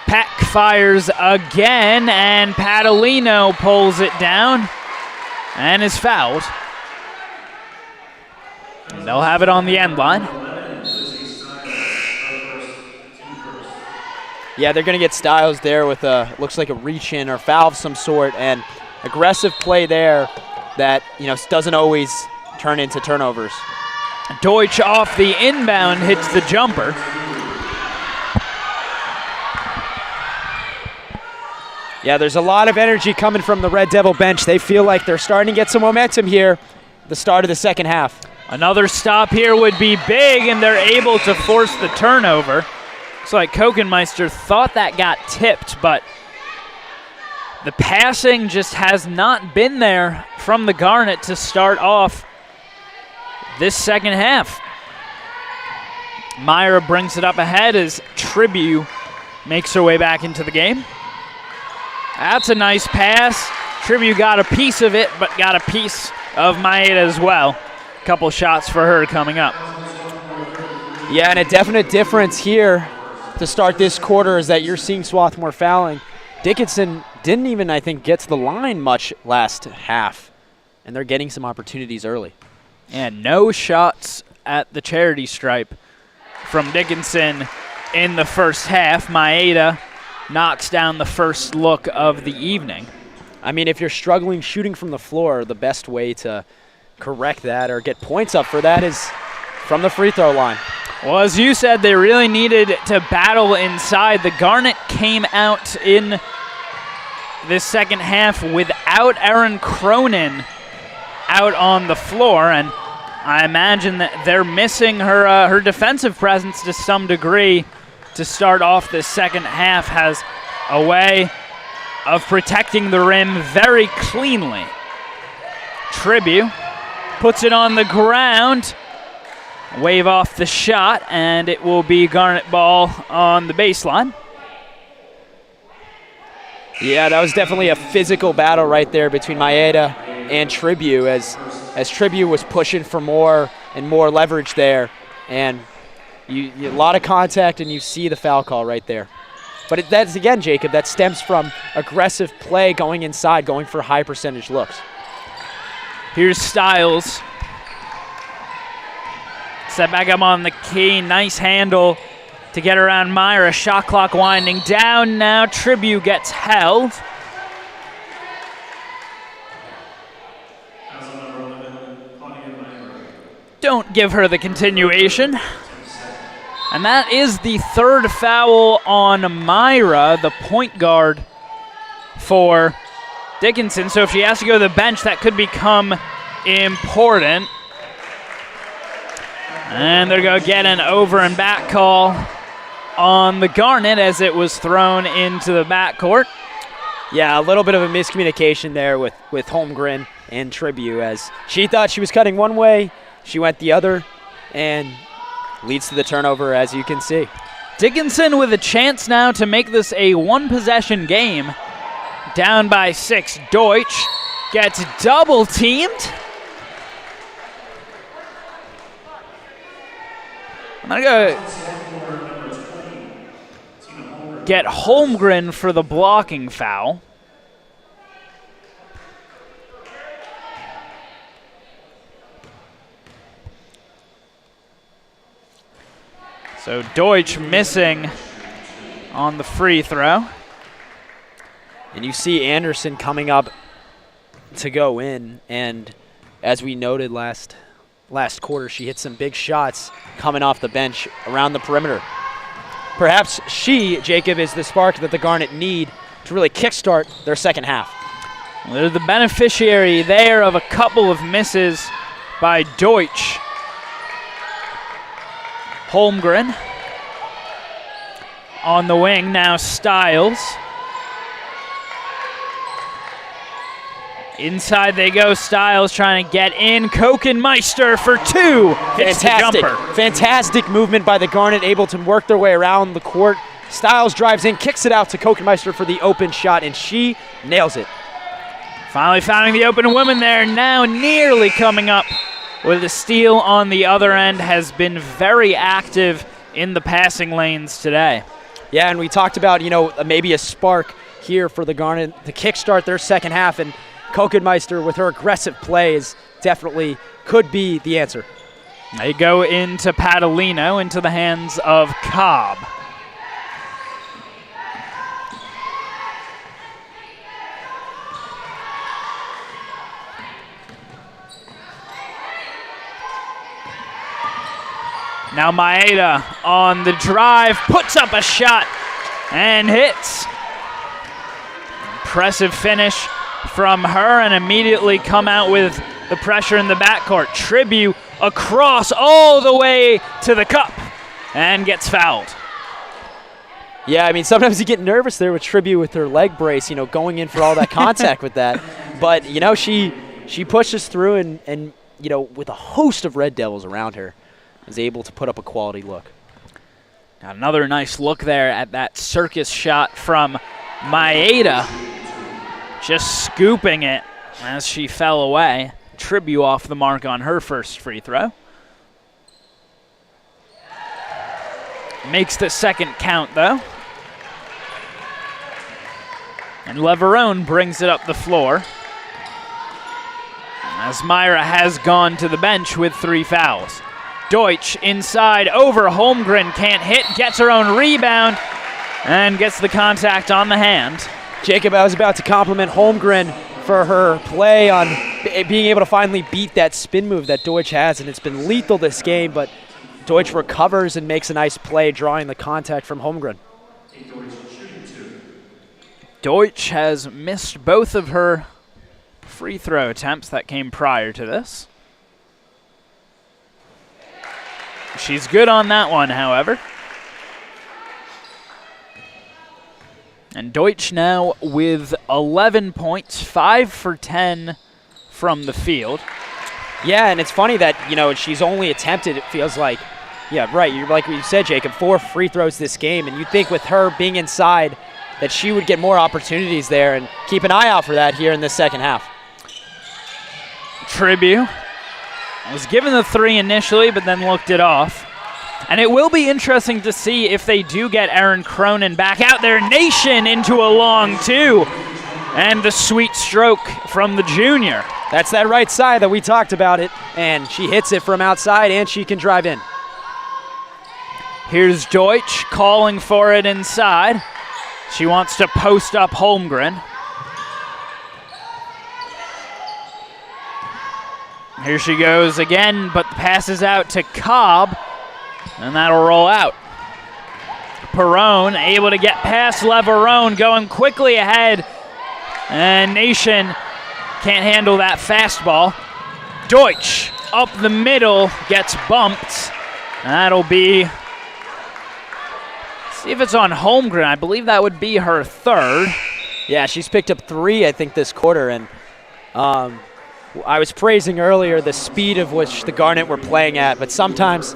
Peck fires again, and Padolino pulls it down and is fouled. And they'll have it on the end line. Yeah, they're going to get Stiles there with looks like a reach-in or foul of some sort, and aggressive play there that, doesn't always turn into turnovers. Deutsch off the inbound hits the jumper. Yeah, there's a lot of energy coming from the Red Devil bench. They feel like they're starting to get some momentum here at the start of the second half. Another stop here would be big, and they're able to force the turnover. Looks like Kokenmeister thought that got tipped, but the passing just has not been there from the Garnet to start off this second half. Myra brings it up ahead as Tribu makes her way back into the game. That's a nice pass. Tribu got a piece of it, but got a piece of Maeda as well. Couple shots for her coming up. Yeah, and a definite difference here to start this quarter is that you're seeing Swarthmore fouling. Dickinson didn't even, I think, get to the line much last half, and they're getting some opportunities early. And no shots at the charity stripe from Dickinson in the first half. Maeda knocks down the first look of the evening. I mean, if you're struggling shooting from the floor, the best way to correct that or get points up for that is from the free throw line. Well, as you said, they really needed to battle inside. The Garnet came out in this second half without Erin Cronin out on the floor, and I imagine that they're missing her defensive presence to some degree to start off this second half. Has a way of protecting the rim very cleanly. Tribute puts it on the ground. Wave off the shot, and it will be Garnet ball on the baseline. Yeah, that was definitely a physical battle right there between Maeda and Tribute as Tribute was pushing for more and more leverage there. And you a lot of contact, and you see the foul call right there. But that's, again, Jacob, that stems from aggressive play going inside, going for high percentage looks. Here's Styles. Set back up on the key. Nice handle to get around Myra. Shot clock winding down now. Tribute gets held. Don't give her the continuation. And that is the third foul on Myra, the point guard for Dickinson. So if she has to go to the bench, that could become important. And they're going to get an over and back call on the Garnet as it was thrown into the backcourt. Yeah, a little bit of a miscommunication there with Holmgren and Tribute, as she thought she was cutting one way, she went the other, and leads to the turnover, as you can see. Dickinson with a chance now to make this a one-possession game. Down by 6. Deutsch gets double-teamed. I'm going to get Holmgren for the blocking foul. So Deutsch missing on the free throw. And you see Anderson coming up to go in, and as we noted last quarter, she hit some big shots coming off the bench around the perimeter. Perhaps she, Jacob, is the spark that the Garnet need to really kickstart their second half. Well, they're the beneficiary there of a couple of misses by Deutsch. Holmgren on the wing, now Styles. Inside they go, Styles trying to get in. Kokenmeister for 2. Hits the jumper. Fantastic movement by the Garnet, able to work their way around the court. Styles drives in, kicks it out to Kokenmeister for the open shot, and she nails it. Finally finding the open woman there, now nearly coming up with a steal on the other end. Has been very active in the passing lanes today. Yeah, and we talked about, maybe a spark here for the Garnet to kickstart their second half, and Kokenmeister with her aggressive plays definitely could be the answer. They go into Padalino, into the hands of Cobb. Now Maeda on the drive, puts up a shot and hits. Impressive finish from her, and immediately come out with the pressure in the backcourt. Tribute across all the way to the cup and gets fouled. Yeah, I mean, sometimes you get nervous there with Tribute with her leg brace, going in for all that contact with that. But, she pushes through and, with a host of Red Devils around her, is able to put up a quality look. Got another nice look there at that circus shot from Maeda. Just scooping it as she fell away. Tribute off the mark on her first free throw. Makes the second count, though. And Leverone brings it up the floor, as Myra has gone to the bench with 3 fouls. Deutsch inside over Holmgren, can't hit, gets her own rebound, and gets the contact on the hand. Jacob, I was about to compliment Holmgren for her play on being able to finally beat that spin move that Deutsch has, and it's been lethal this game, but Deutsch recovers and makes a nice play, drawing the contact from Holmgren. Deutsch has missed both of her free throw attempts that came prior to this. She's good on that one, however. And Deutsch now with 11 points, 5 for 10 from the field. Yeah, and it's funny that, she's only attempted, it feels like, yeah, right, you're like you said, Jacob, 4 free throws this game, and you'd think with her being inside that she would get more opportunities there, and keep an eye out for that here in the second half. Tribute was given the 3 initially, but then looked it off. And it will be interesting to see if they do get Erin Cronin back out there. Nation into a long 2. And the sweet stroke from the junior. That's that right side that we talked about it. And she hits it from outside, and she can drive in. Here's Deutsch calling for it inside. She wants to post up Holmgren. Here she goes again, but passes out to Cobb. And that'll roll out. Perrone able to get past Leverone, going quickly ahead. And Nation can't handle that fastball. Deutsch up the middle, gets bumped. And that'll be, see if it's on Holmgren. I believe that would be her 3rd. Yeah, she's picked up 3, I think, this quarter. And I was praising earlier the speed of which the Garnet were playing at, but sometimes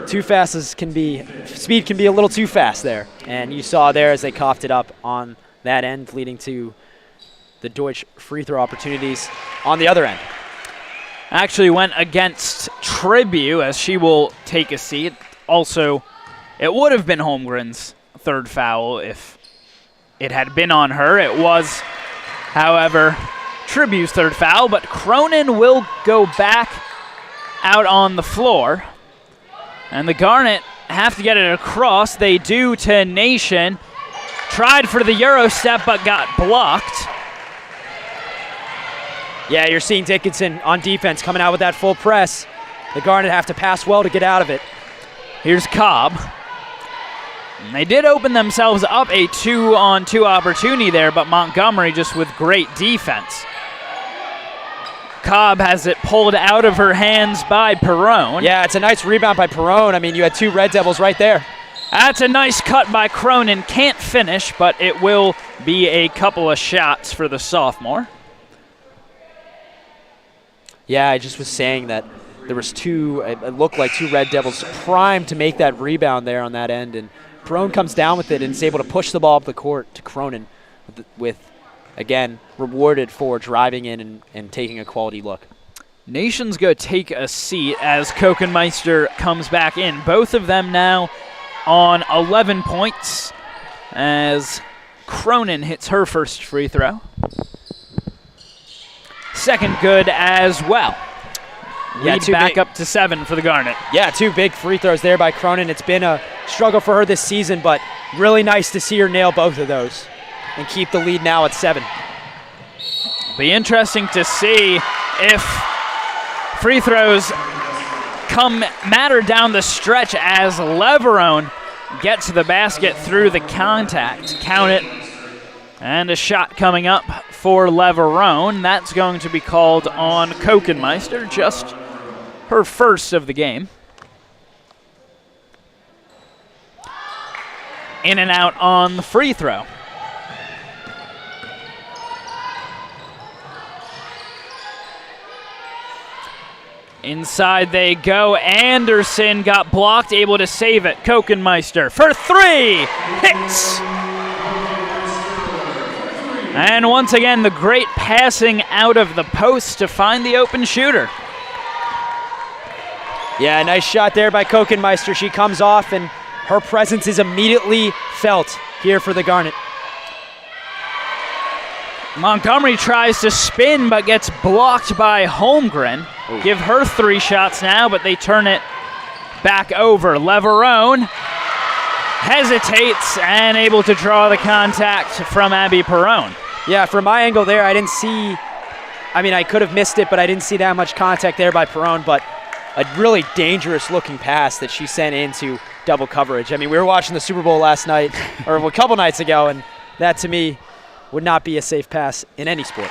speed can be a little too fast there. And you saw there as they coughed it up on that end, leading to the Deutsch free throw opportunities on the other end. Actually went against Tribute as she will take a seat. Also, it would have been Holmgren's 3rd foul if it had been on her. It was, however, Tribute's 3rd foul, but Cronin will go back out on the floor. And the Garnet have to get it across. They do to Nation. Tried for the Euro step, but got blocked. Yeah, you're seeing Dickinson on defense coming out with that full press. The Garnet have to pass well to get out of it. Here's Cobb. And they did open themselves up a 2-on-2 opportunity there, but Montgomery just with great defense. Cobb has it pulled out of her hands by Perrone. Yeah, it's a nice rebound by Perrone. I mean, you had 2 Red Devils right there. That's a nice cut by Cronin. Can't finish, but it will be a couple of shots for the sophomore. Yeah, I just was saying that there was 2, it looked like 2 Red Devils primed to make that rebound there on that end. And Perrone comes down with it and is able to push the ball up the court to Cronin with again, rewarded for driving in and taking a quality look. Nation's going to take a seat as Kokenmeister comes back in. Both of them now on 11 points as Cronin hits her first free throw. Second good as well. Lead back up to 7 for the Garnet. Yeah, 2 big free throws there by Cronin. It's been a struggle for her this season, but really nice to see her nail both of those and keep the lead now at 7. Be interesting to see if free throws matter down the stretch as Leverone gets to the basket through the contact. Count it. And a shot coming up for Leverone. That's going to be called on Kokenmeister, just her first of the game. In and out on the free throw. Inside they go. Anderson got blocked, able to save it. Kokenmeister for 3. Hits. And once again, the great passing out of the post to find the open shooter. Yeah, nice shot there by Kokenmeister. She comes off, and her presence is immediately felt here for the Garnet. Montgomery tries to spin, but gets blocked by Holmgren. Ooh. Give her 3 shots now, but they turn it back over. Leverone hesitates and able to draw the contact from Abby Perrone. Yeah, from my angle there, I didn't see, I could have missed it, but I didn't see that much contact there by Perrone, but a really dangerous looking pass that she sent into double coverage. We were watching the Super Bowl last night, or a couple nights ago, and that to me would not be a safe pass in any sport.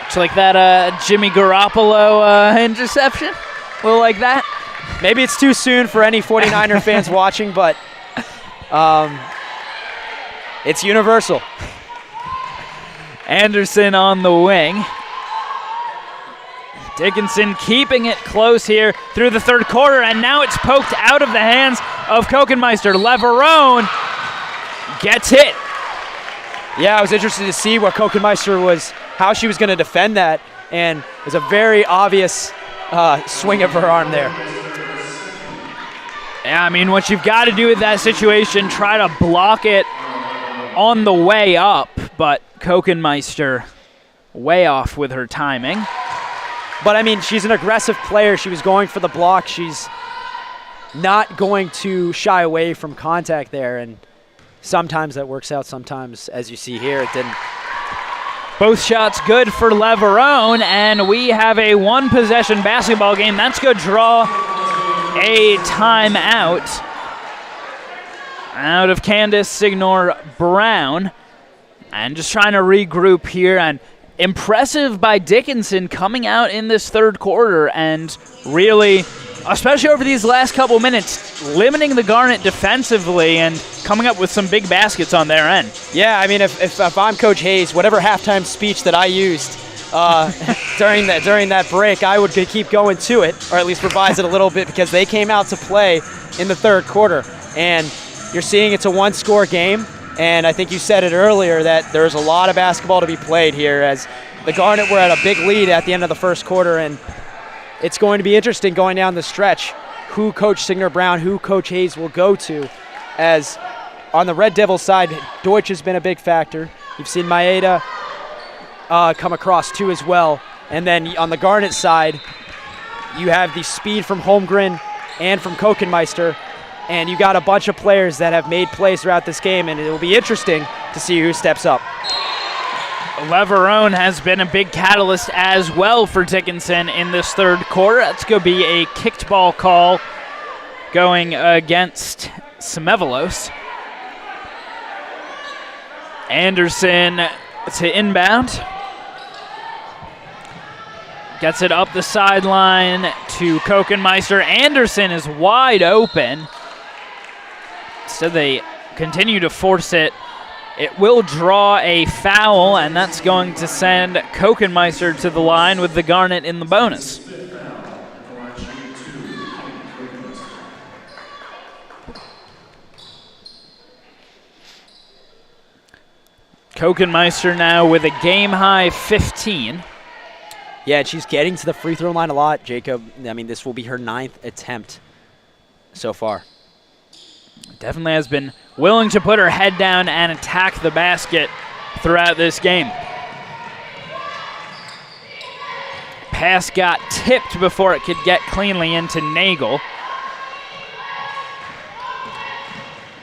It's like that Jimmy Garoppolo interception, a little like that. Maybe it's too soon for any 49er fans watching, but it's universal. Anderson on the wing. Dickinson keeping it close here through the third quarter, and now it's poked out of the hands of Kokenmeister. Leverone gets hit. Yeah, I was interested to see what Kokenmeister was, how she was going to defend that, and it was a very obvious swing of her arm there. Yeah, what you've got to do with that situation, try to block it on the way up, but Kokenmeister way off with her timing. But, she's an aggressive player. She was going for the block. She's not going to shy away from contact there, and sometimes that works out. Sometimes, as you see here, it didn't. Both shots good for Leverone, and we have a one-possession basketball game. That's going to draw a timeout out of Candace Signor-Brown. And just trying to regroup here, and impressive by Dickinson coming out in this third quarter and really, especially over these last couple minutes, limiting the Garnet defensively and coming up with some big baskets on their end. Yeah, if I'm Coach Hayes, whatever halftime speech that I used during that break, I would keep going to it, or at least revise it a little bit, because they came out to play in the third quarter. And you're seeing it's a one-score game. And I think you said it earlier that there's a lot of basketball to be played here, as the Garnet were at a big lead at the end of the first quarter, and it's going to be interesting going down the stretch who Coach Signor-Brown, who Coach Hayes will go to, as on the Red Devils side, Deutsch has been a big factor. You've seen Maeda come across too as well. And then on the Garnet side, you have the speed from Holmgren and from Kokenmeister. And you got a bunch of players that have made plays throughout this game, and it will be interesting to see who steps up. Leverone has been a big catalyst as well for Dickinson in this third quarter. That's going to be a kicked ball call going against Semevelos. Anderson to inbound. Gets it up the sideline to Kokenmeister. Anderson is wide open. So they continue to force it. It will draw a foul, and that's going to send Kokenmeister to the line with the Garnet in the bonus. Kokenmeister now with a game-high 15. Yeah, and she's getting to the free throw line a lot, Jacob. This will be her 9th attempt so far. Definitely has been willing to put her head down and attack the basket throughout this game. Pass got tipped before it could get cleanly into Nagel.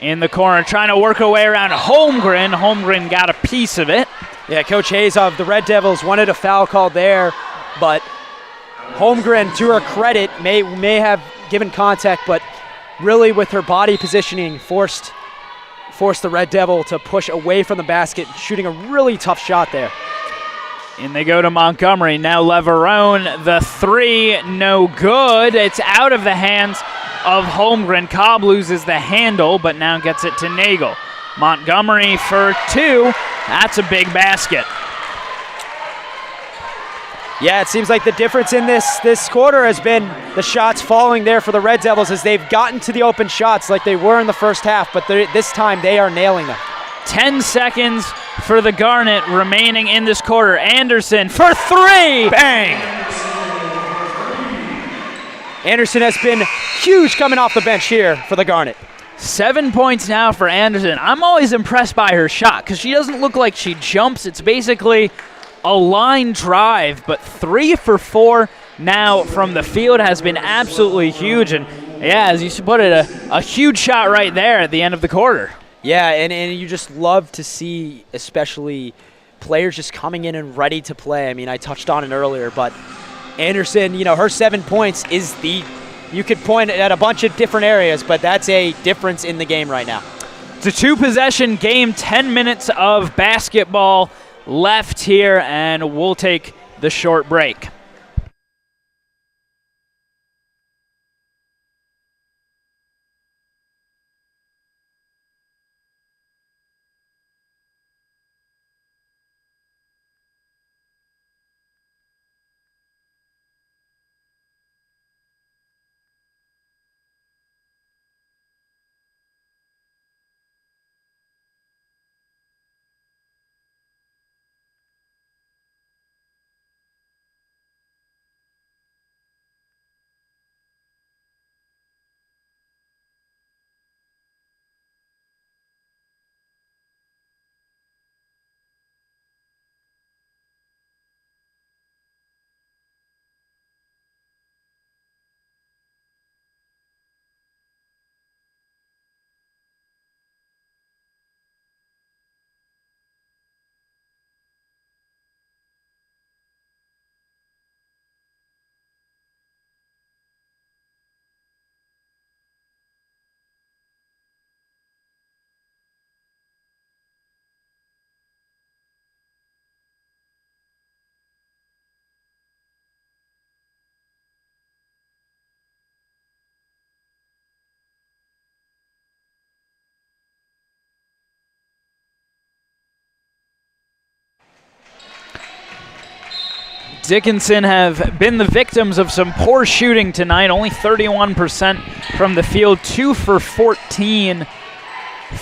In the corner, trying to work her way around Holmgren. Holmgren got a piece of it. Yeah, Coach Hayes of the Red Devils wanted a foul call there, but Holmgren, to her credit, may have given contact, but really with her body positioning forced the Red Devil to push away from the basket, shooting a really tough shot there. And they go to Montgomery. Now Leverone, the three, no good. It's out of the hands of Holmgren. Cobb loses the handle, but now gets it to Nagel. Montgomery for two. That's a big basket. Yeah, it seems like the difference in this quarter has been the shots falling there for the Red Devils, as they've gotten to the open shots like they were in the first half, but this time they are nailing them. 10 seconds for the Garnet remaining in this quarter. Anderson for three. Bang! Anderson has been huge coming off the bench here for the Garnet. 7 points now for Anderson. I'm always impressed by her shot because she doesn't look like she jumps. It's basically a line drive, but 3 for 4 now from the field has been absolutely huge, and Yeah, as you put it, a huge shot right there at the end of the quarter. Yeah, and you just love to see, especially players just coming in and ready to play. I mean, I touched on it earlier, but Anderson, her 7 points is you could point at a bunch of different areas, but that's a difference in the game right now. It's a 2-possession game, 10 minutes of basketball left here, and we'll take the short break. Dickinson have been the victims of some poor shooting tonight, only 31% from the field, 2 for 14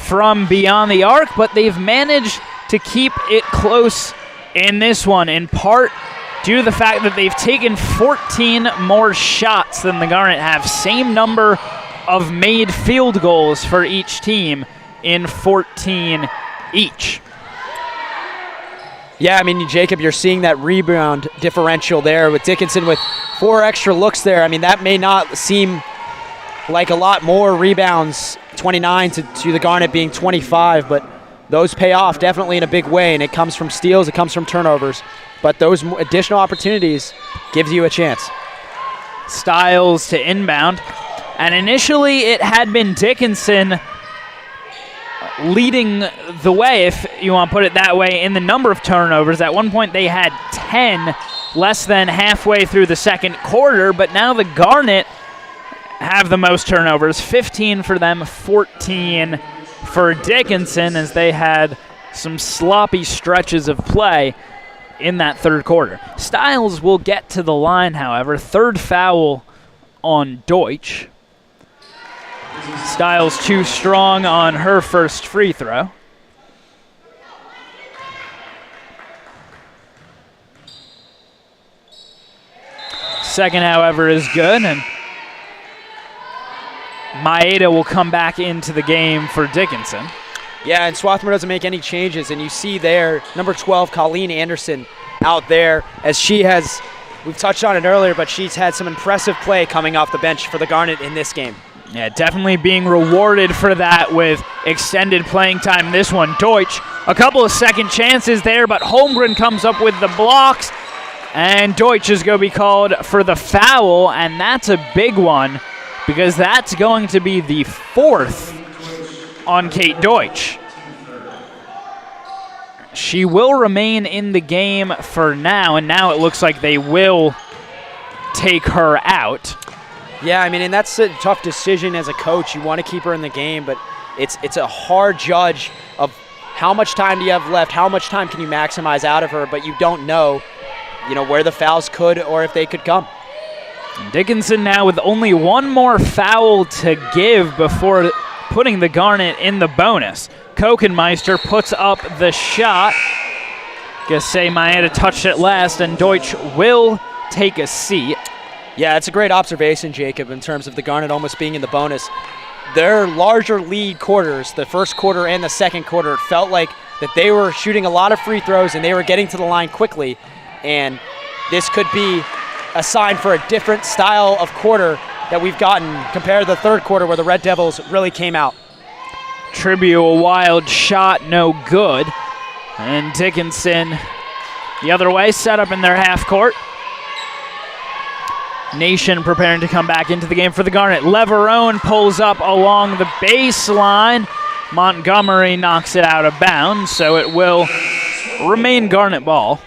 from beyond the arc, but they've managed to keep it close in this one, in part due to the fact that they've taken 14 more shots than the Garnet have. Same number of made field goals for each team in 14 each. Yeah, I mean, Jacob, you're seeing that rebound differential there with Dickinson with 4 extra looks there. I mean, that may not seem like a lot more rebounds, 29 to the Garnet being 25, but those pay off definitely in a big way, and it comes from steals, it comes from turnovers. But those additional opportunities gives you a chance. Styles to inbound, and initially it had been Dickinson leading the way, if you want to put it that way, in the number of turnovers. At one point they had 10 less than halfway through the second quarter, but now the Garnet have the most turnovers, 15 for them, 14 for Dickinson, as they had some sloppy stretches of play in that third quarter. Styles will get to the line, however. Third foul on Deutsch. Styles too strong on her first free throw. Second, however, is good, and Maeda will come back into the game for Dickinson. Yeah, and Swarthmore doesn't make any changes, and you see there, number 12, Colleen Anderson, out there, as she has, we've touched on it earlier, but she's had some impressive play coming off the bench for the Garnet in this game. Yeah, definitely being rewarded for that with extended playing time. This one, Deutsch, a couple of second chances there, but Holmgren comes up with the blocks, and Deutsch is going to be called for the foul, and that's a big one, because that's going to be the 4th on Kate Deutsch. She will remain in the game for now, and now it looks like they will take her out. Yeah, I mean, and that's a tough decision as a coach. You want to keep her in the game, but it's a hard judge of how much time do you have left, how much time can you maximize out of her, but you don't know, where the fouls could or if they could come. Dickinson now with only one more foul to give before putting the Garnet in the bonus. Kokenmeister puts up the shot. Guess say Maeda touched it last, and Deutsch will take a seat. Yeah, it's a great observation, Jacob, in terms of the Garnet almost being in the bonus. Their larger lead quarters, the first quarter and the second quarter, it felt like that they were shooting a lot of free throws and they were getting to the line quickly, and this could be a sign for a different style of quarter that we've gotten compared to the third quarter where the Red Devils really came out. Tribute, a wild shot, no good. And Dickinson the other way, set up in their half court. Nation preparing to come back into the game for the Garnet. Leverone pulls up along the baseline. Montgomery knocks it out of bounds, so it will remain Garnet ball.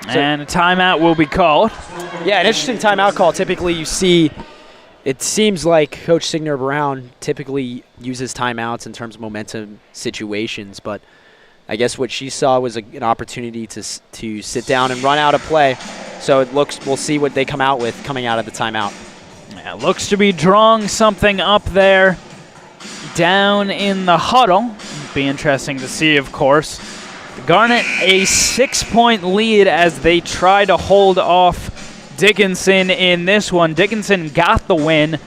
And a timeout will be called. Yeah, an interesting timeout call. Typically you see, it seems like Coach Signer Brown typically uses timeouts in terms of momentum situations, but I guess what she saw was an opportunity to sit down and run out a play. So it looks, we'll see what they come out with coming out of the timeout. Yeah, looks to be drawing something up there down in the huddle. Be interesting to see, of course. Garnet a 6-point lead as they try to hold off Dickinson in this one. Dickinson got the win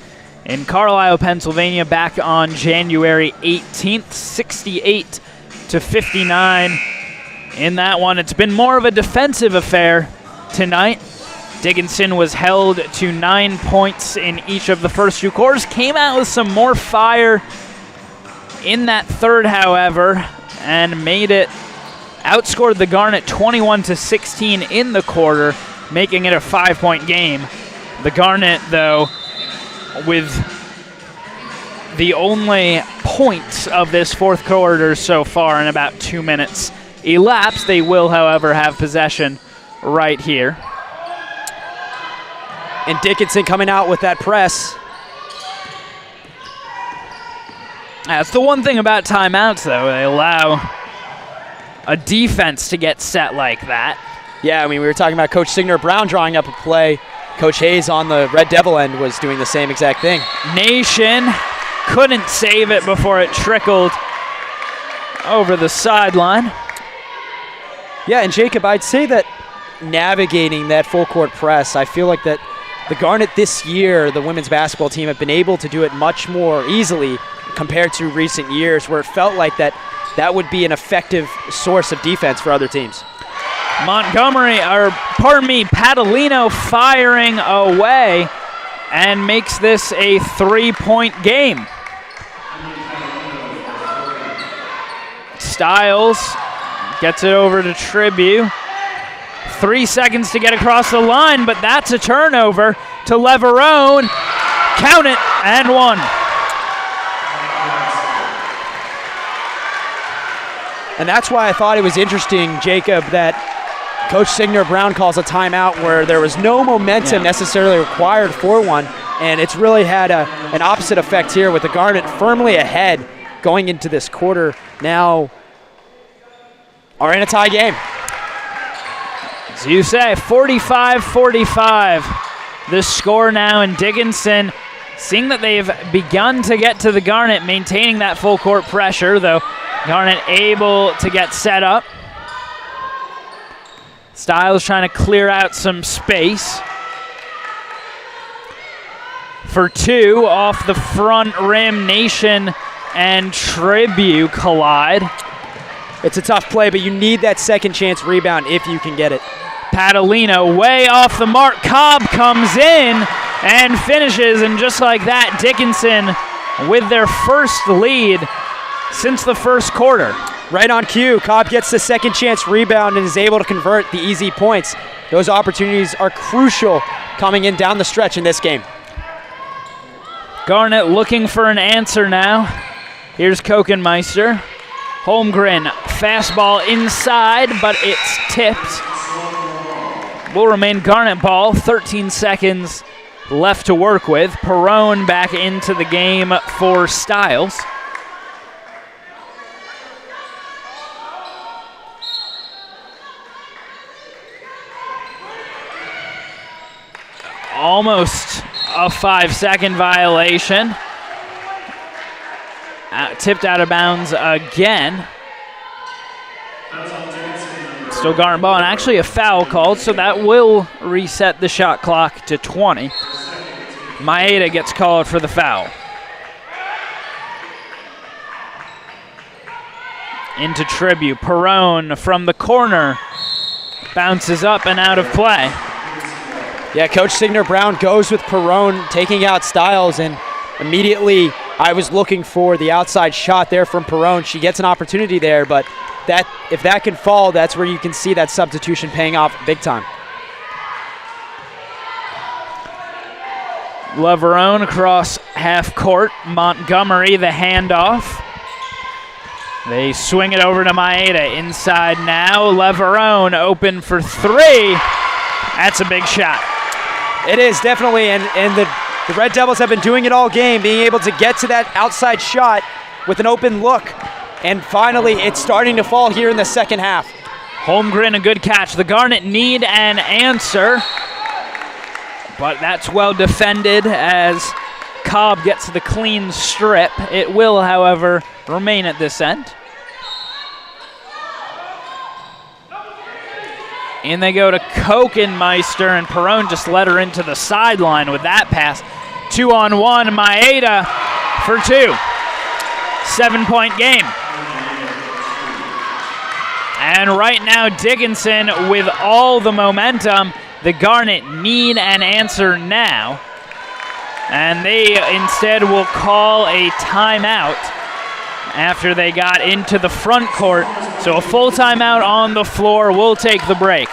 in Carlisle, Pennsylvania back on January 18th, 68-59 in that one. It's been more of a defensive affair tonight. Dickinson was held to 9 points in each of the first two quarters. Came out with some more fire in that third, however, and outscored the Garnet 21-16 in the quarter, making it a 5-point game. The Garnet, though, with the only points of this fourth quarter so far in about 2 minutes elapsed. They will, however, have possession right here. And Dickinson coming out with that press. That's the one thing about timeouts, though. They allow a defense to get set like that. Yeah, I mean, we were talking about Coach Signer Brown drawing up a play. Coach Hayes on the Red Devil end was doing the same exact thing. Nation couldn't save it before it trickled over the sideline. Yeah, and Jacob, I'd say that navigating that full court press, I feel like that the Garnet this year, the women's basketball team, have been able to do it much more easily compared to recent years where it felt like that would be an effective source of defense for other teams. Patalino firing away and makes this a 3-point game. Stiles gets it over to Tribute. 3 seconds to get across the line, but that's a turnover to Leverone. Count it, and one. And that's why I thought it was interesting, Jacob, that Coach Signer Brown calls a timeout where there was no momentum necessarily required for one, and it's really had an opposite effect here with the Garnet firmly ahead going into this quarter. Now are in a tie game. As you say, 45-45. The score now, and Dickinson, seeing that they've begun to get to the Garnet, maintaining that full court pressure, though Garnet able to get set up. Stiles trying to clear out some space. For two, off the front rim, Nation and Tribute collide. It's a tough play, but you need that second chance rebound if you can get it. Patalino way off the mark. Cobb comes in and finishes, and just like that, Dickinson with their first lead since the first quarter. Right on cue, Cobb gets the second chance rebound and is able to convert the easy points. Those opportunities are crucial coming in down the stretch in this game. Garnet looking for an answer now. Here's Kokenmeister. Holmgren, fastball inside, but it's tipped. Will remain Garnet ball, 13 seconds left to work with. Perrone back into the game for Stiles. Almost a 5-second violation. Tipped out of bounds again. Still Garnet ball, and actually a foul called, so that will reset the shot clock to 20. Maeda gets called for the foul. into Tribute. Perone from the corner bounces up and out of play. Yeah, Coach Signer Brown goes with Perone taking out Styles, and immediately I was looking for the outside shot there from Perone. She gets an opportunity there, but if that can fall, that's where you can see that substitution paying off big time. Leverone across half court. Montgomery, the handoff. They swing it over to Maeda. Inside now. Leverone open for three. That's a big shot. It is, definitely, and the Red Devils have been doing it all game, being able to get to that outside shot with an open look. And finally, it's starting to fall here in the second half. Holmgren, a good catch. The Garnet need an answer, but that's well defended as Cobb gets the clean strip. It will, however, remain at this end. In they go to Kokenmeister, and Perone just led her into the sideline with that pass. 2-on-1, Maeda for two. 7-point game. And right now, Dickinson with all the momentum. The Garnet need an answer now. And they instead will call a timeout after they got into the front court. So a full timeout on the floor. We'll take the break.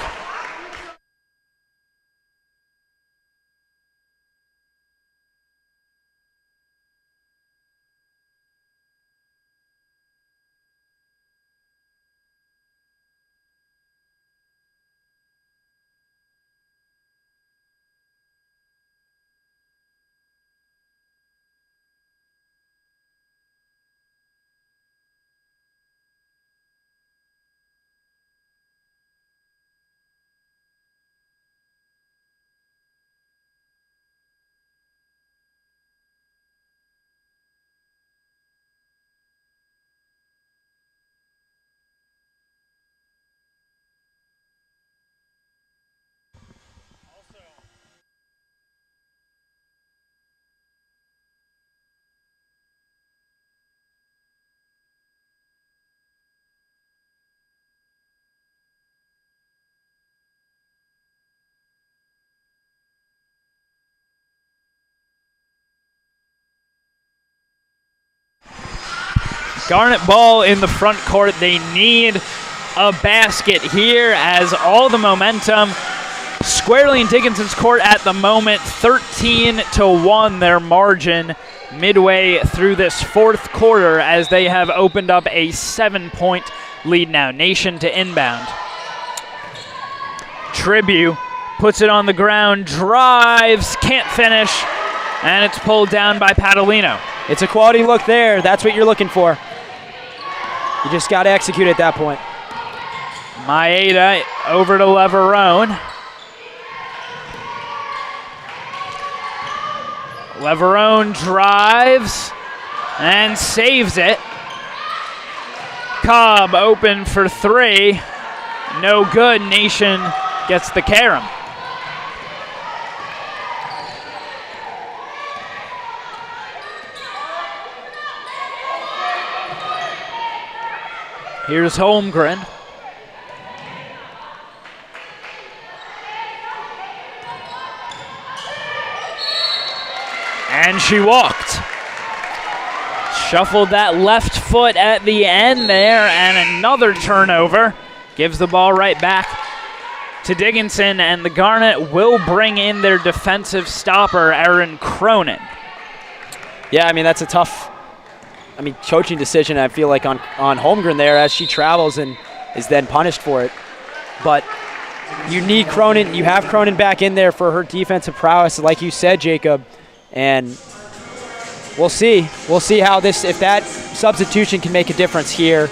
Garnet ball in the front court. They need a basket here as all the momentum squarely in Dickinson's court at the moment. 13-1 their margin midway through this fourth quarter as they have opened up a 7-point lead now. Nation to inbound. Tribute puts it on the ground, drives, can't finish, and it's pulled down by Padalino. It's a quality look there. That's what you're looking for. You just got to execute at that point. Maeda over to Leverone. Leverone drives and saves it. Cobb open for three. No good. Nation gets the carom. Here's Holmgren. And she walked. Shuffled that left foot at the end there, and another turnover. Gives the ball right back to Dickinson, and the Garnet will bring in their defensive stopper, Aaron Cronin. Yeah, I mean, that's a tough coaching decision, I feel like, on Holmgren there as she travels and is then punished for it. But you need Cronin. You have Cronin back in there for her defensive prowess, like you said, Jacob. And we'll see. We'll see how if that substitution can make a difference here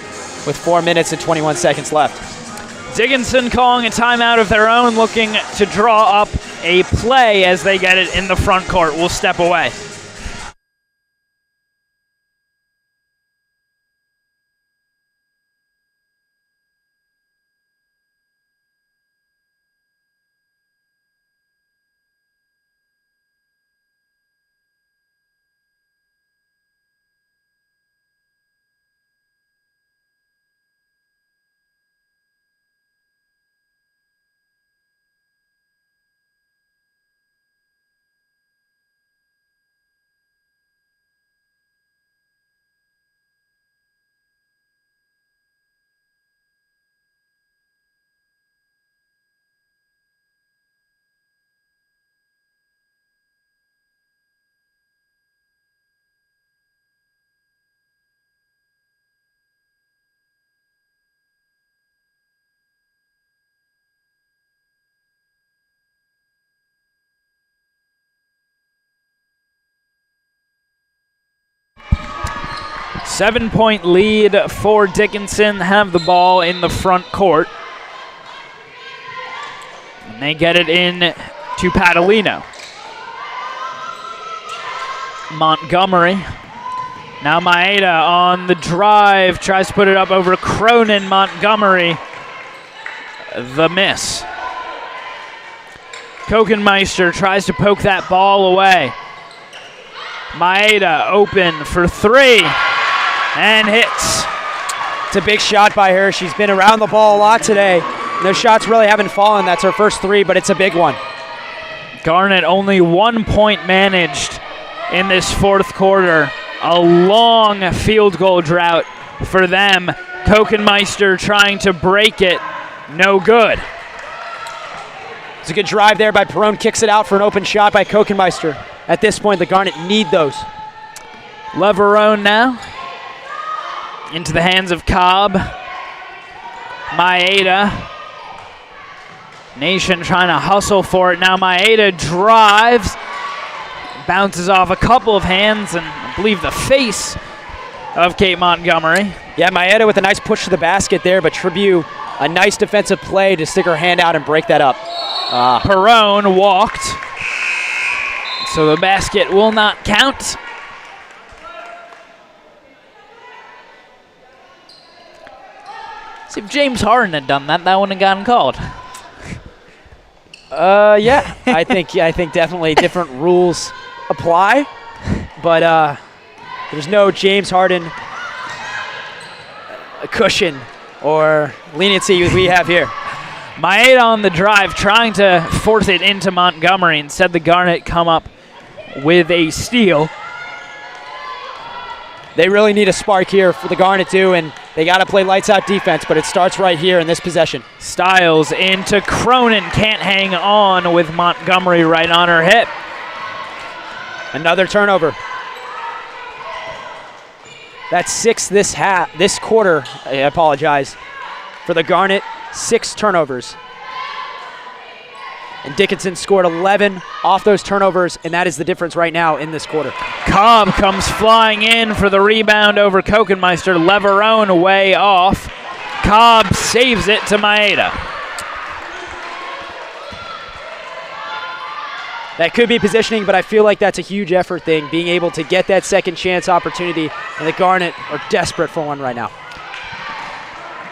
with 4 minutes and 21 seconds left. Dickinson calling a timeout of their own, looking to draw up a play as they get it in the front court. We'll step away. 7-point lead for Dickinson. Have the ball in the front court. And they get it in to Padalino. Montgomery. Now Maeda on the drive. Tries to put it up over Cronin. Montgomery. The miss. Kokenmeister tries to poke that ball away. Maeda open for three and hits. It's a big shot by her. She's been around the ball a lot today. Those shots really haven't fallen. That's her first three, but it's a big one. Garnet only 1 point managed in this fourth quarter. A long field goal drought for them. Kokenmeister trying to break it. No good. It's a good drive there by Perone. Kicks it out for an open shot by Kokenmeister. At this point, the Garnet need those. Leverone now. Into the hands of Cobb. Maeda. Nation trying to hustle for it. Now Maeda drives. Bounces off a couple of hands and I believe the face of Kate Montgomery. Yeah, Maeda with a nice push to the basket there, but Tribute, a nice defensive play to stick her hand out and break that up. Perone walked. So the basket will not count. See, if James Harden had done that, that wouldn't have gotten called. Yeah, I think definitely different rules apply, but there's no James Harden cushion or leniency we have here. Maeda on the drive, trying to force it into Montgomery. Instead, the Garnet come up with a steal. They really need a spark here for the Garnet too, and they got to play lights out defense, but it starts right here in this possession. Styles into Cronin, can't hang on with Montgomery right on her hip. Another turnover. That's 6 this quarter, I apologize, for the Garnet, 6 turnovers. And Dickinson scored 11 off those turnovers, and that is the difference right now in this quarter. Cobb comes flying in for the rebound over Kokenmeister. Leverone way off. Cobb saves it to Maeda. That could be positioning, but I feel like that's a huge effort thing, being able to get that second chance opportunity, and the Garnet are desperate for one right now.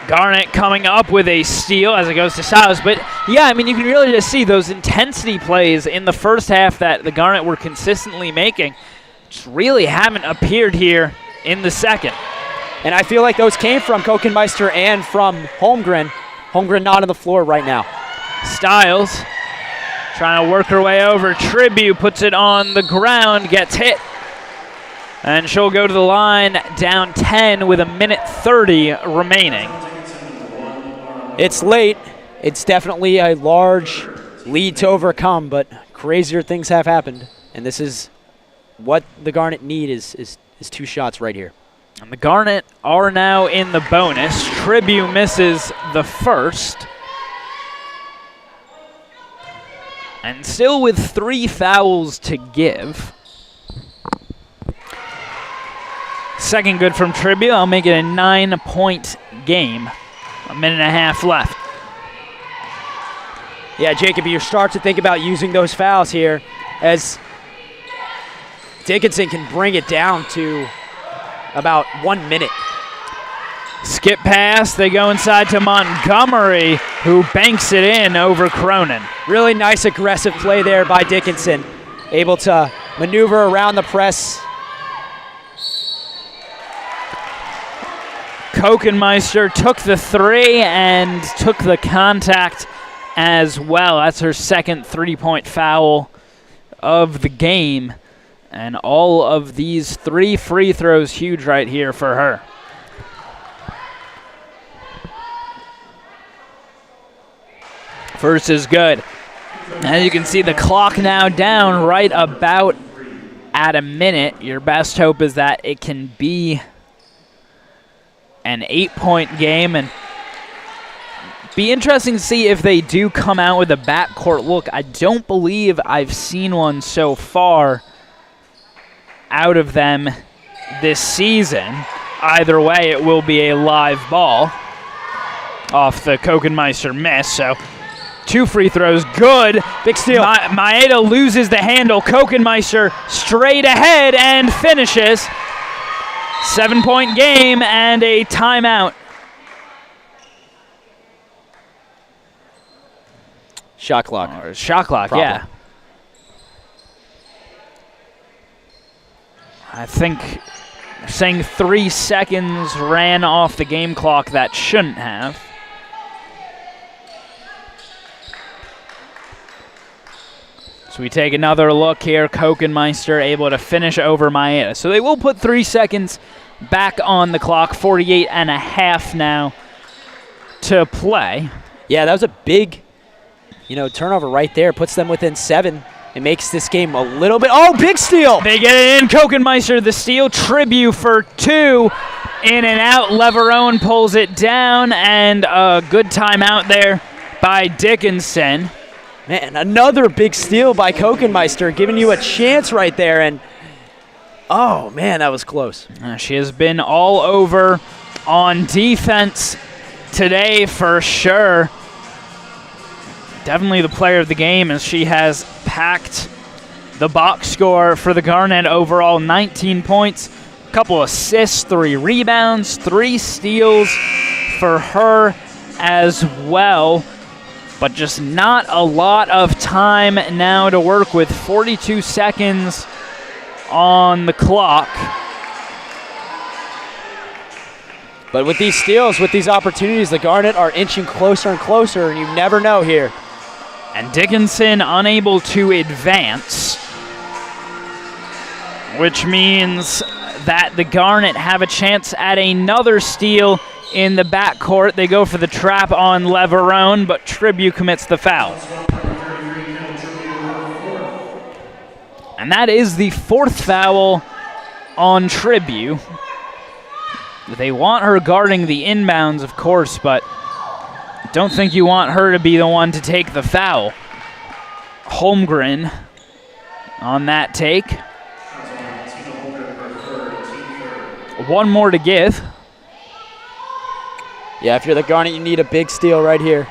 Garnet coming up with a steal as it goes to Styles. But, yeah, I mean, you can really just see those intensity plays in the first half that the Garnet were consistently making just really haven't appeared here in the second. And I feel like those came from Kokenmeister and from Holmgren. Holmgren not on the floor right now. Styles trying to work her way over. Tribute puts it on the ground, gets hit. And she'll go to the line down 10 with 1:30 remaining. It's late. It's definitely a large lead to overcome, but crazier things have happened. And this is what the Garnet need is 2 shots right here. And the Garnet are now in the bonus. Tribute misses the first. And still with 3 fouls to give. Second good from Tribute. I'll make it a 9-point game. 1.5 minutes left. Yeah, Jacob, you start to think about using those fouls here as Dickinson can bring it down to about 1 minute. Skip pass. They go inside to Montgomery, who banks it in over Cronin. Really nice aggressive play there by Dickinson. Able to maneuver around the press. Kokenmeister took the 3 and took the contact as well. That's her second 3-point foul of the game. And all of these 3 free throws huge right here for her. First is good. As you can see, the clock now down right about at a minute. Your best hope is that it can be an 8-point game, and be interesting to see if they do come out with a backcourt look. I don't believe I've seen one so far out of them this season. either way, it will be a live ball off the Kokenmeister miss. So 2 free throws, good. Big steal. Maeda loses the handle. Kokenmeister straight ahead and finishes. 7-point game and a timeout. Shot clock. Shot clock, Problem. yeah. I think saying 3 seconds ran off the game clock that shouldn't have. So we take another look here. Kokenmeister able to finish over Maeda. So they will put 3 seconds back on the clock. 48 and a half now to play. Yeah, that was a big, turnover right there. Puts them within 7. It makes this game a little bit. Oh, big steal! They get it in. Kokenmeister the steal. Tribute for 2. In and out. Leverone pulls it down, and a good timeout there by Dickinson. Man, another big steal by Kokenmeister, giving you a chance right there. And, oh, man, that was close. She has been all over on defense today for sure. Definitely the player of the game, as she has packed the box score for the Garnet overall. 19 points, a couple assists, 3 rebounds, 3 steals for her as well. But just not a lot of time now to work with. 42 seconds on the clock. But with these steals, with these opportunities, the Garnet are inching closer and closer, and you never know here. And Dickinson unable to advance, which means that the Garnet have a chance at another steal in the backcourt. They go for the trap on Leverone, but Tribute commits the foul. And that is the 4th foul on Tribute. They want her guarding the inbounds, of course, but don't think you want her to be the one to take the foul. Holmgren on that take. 1 more to give. Yeah, if you're the Garnet, you need a big steal right here.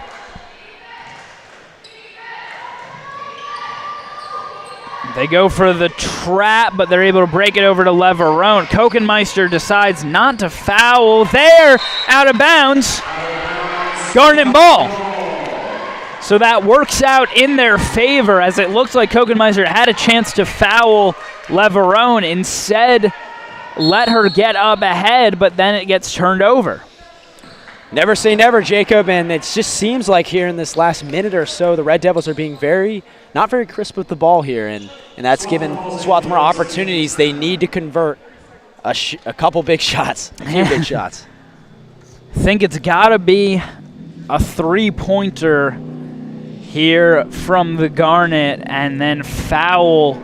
They go for the trap, but they're able to break it over to Leverone. Kokenmeister decides not to foul there, out of bounds. Garnet ball. So that works out in their favor, as it looks like Kokenmeister had a chance to foul Leverone. Instead, let her get up ahead, but then it gets turned over. Never say never, Jacob, and it just seems like here in this last minute or so, the Red Devils are being not very crisp with the ball here, and that's given Swarthmore opportunities. They need to convert a couple big shots, a few big shots. I think it's got to be a 3-pointer here from the Garnet, and then foul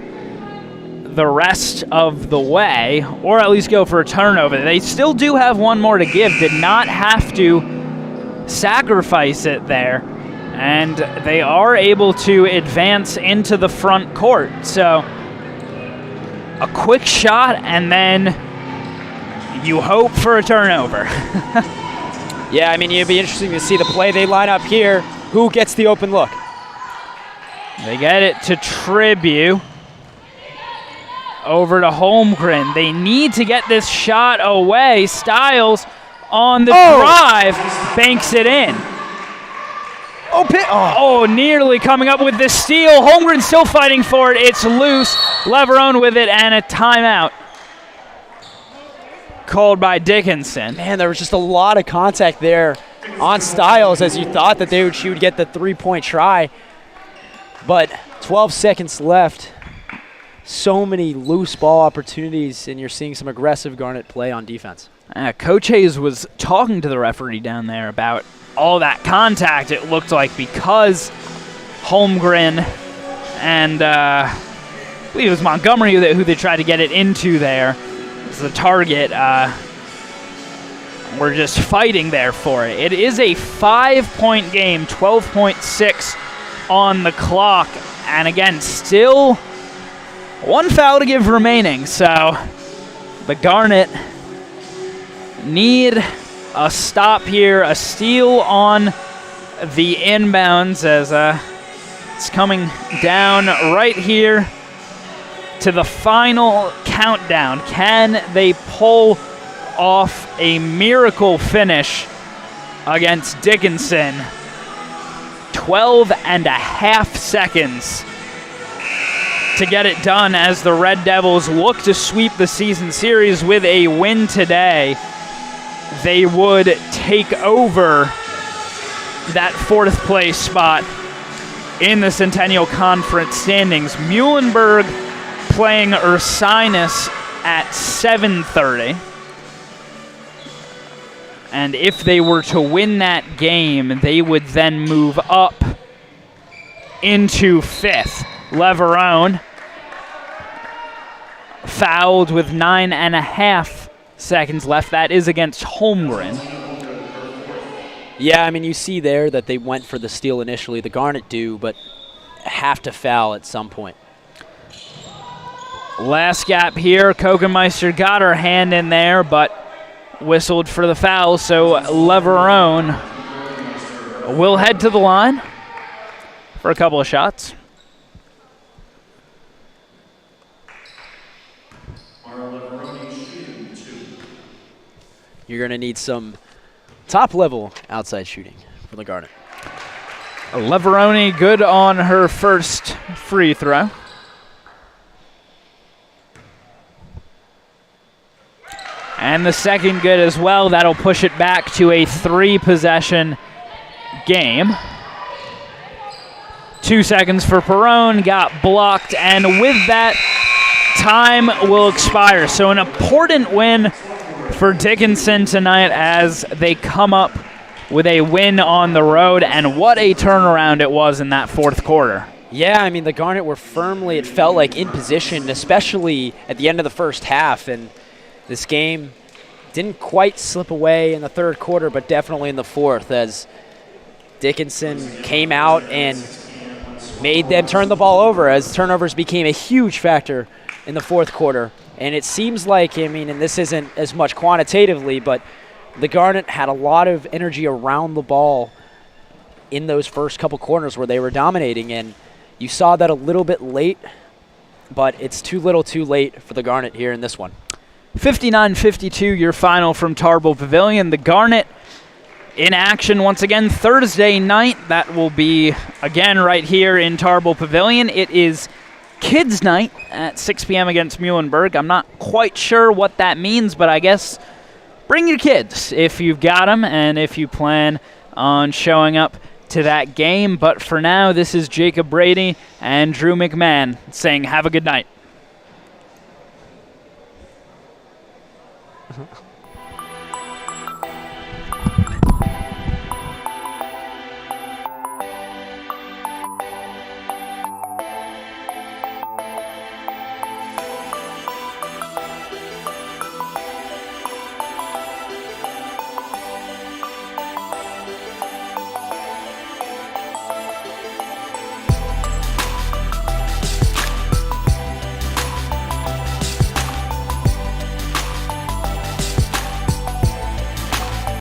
the rest of the way, or at least go for a turnover. They still do have 1 more to give. Did not have to sacrifice it there, and they are able to advance into the front court. So a quick shot, and then you hope for a turnover. Yeah, I mean, it'd be interesting to see the play they line up here. Who gets the open look? They get it to Tribute. Over to Holmgren. They need to get this shot away. Styles on the drive, banks it in. Nearly coming up with the steal. Holmgren still fighting for it. It's loose. Leverone with it, and a timeout called by Dickinson. Man, there was just a lot of contact there on Styles, as you thought that she would get the 3-point try. But 12 seconds left. So many loose ball opportunities, and you're seeing some aggressive Garnet play on defense. Coach Hayes was talking to the referee down there about all that contact, it looked like, because Holmgren and I believe it was Montgomery who they tried to get it into there as the target. We're just fighting there for it. It is a 5-point game, 12.6 on the clock, and again, still 1 foul to give remaining, so the Garnet need a stop here, a steal on the inbounds as it's coming down right here to the final countdown. Can they pull off a miracle finish against Dickinson? 12 and a half seconds to get it done as the Red Devils look to sweep the season series with a win today. They would take over that 4th place spot in the Centennial Conference standings. Muhlenberg playing Ursinus at 7:30. And if they were to win that game, they would then move up into 5th. Leverone fouled with 9.5 seconds left. That is against Holmgren. Yeah, I mean, you see there that they went for the steal initially. The Garnet do, but have to foul at some point. Last gap here. Kogenmeister got her hand in there, but whistled for the foul, so Leverone will head to the line for a couple of shots. You're going to need some top-level outside shooting for the Garnet. Leverone good on her first free throw. And the second good as well. That'll push it back to a 3-possession game. 2 seconds for Perrone, got blocked, and with that, time will expire. So an important win for Dickinson tonight as they come up with a win on the road, and what a turnaround it was in that 4th quarter. Yeah, I mean, the Garnet were firmly, it felt like, in position, especially at the end of the first half, and this game didn't quite slip away in the 3rd quarter, but definitely in the 4th as Dickinson came out and made them turn the ball over as turnovers became a huge factor in the 4th quarter. And it seems like, I mean, and this isn't as much quantitatively, but the Garnet had a lot of energy around the ball in those first couple corners where they were dominating, and you saw that a little bit late, but it's too little too late for the Garnet here in this one. 59-52, your final from Tarbell Pavilion. The Garnet in action once again Thursday night. That will be again right here in Tarbell Pavilion. It is Kids Night at 6 p.m. against Muhlenberg. I'm not quite sure what that means, but I guess bring your kids if you've got them and if you plan on showing up to that game. But for now, this is Jacob Brady and Drew McMahon saying have a good night.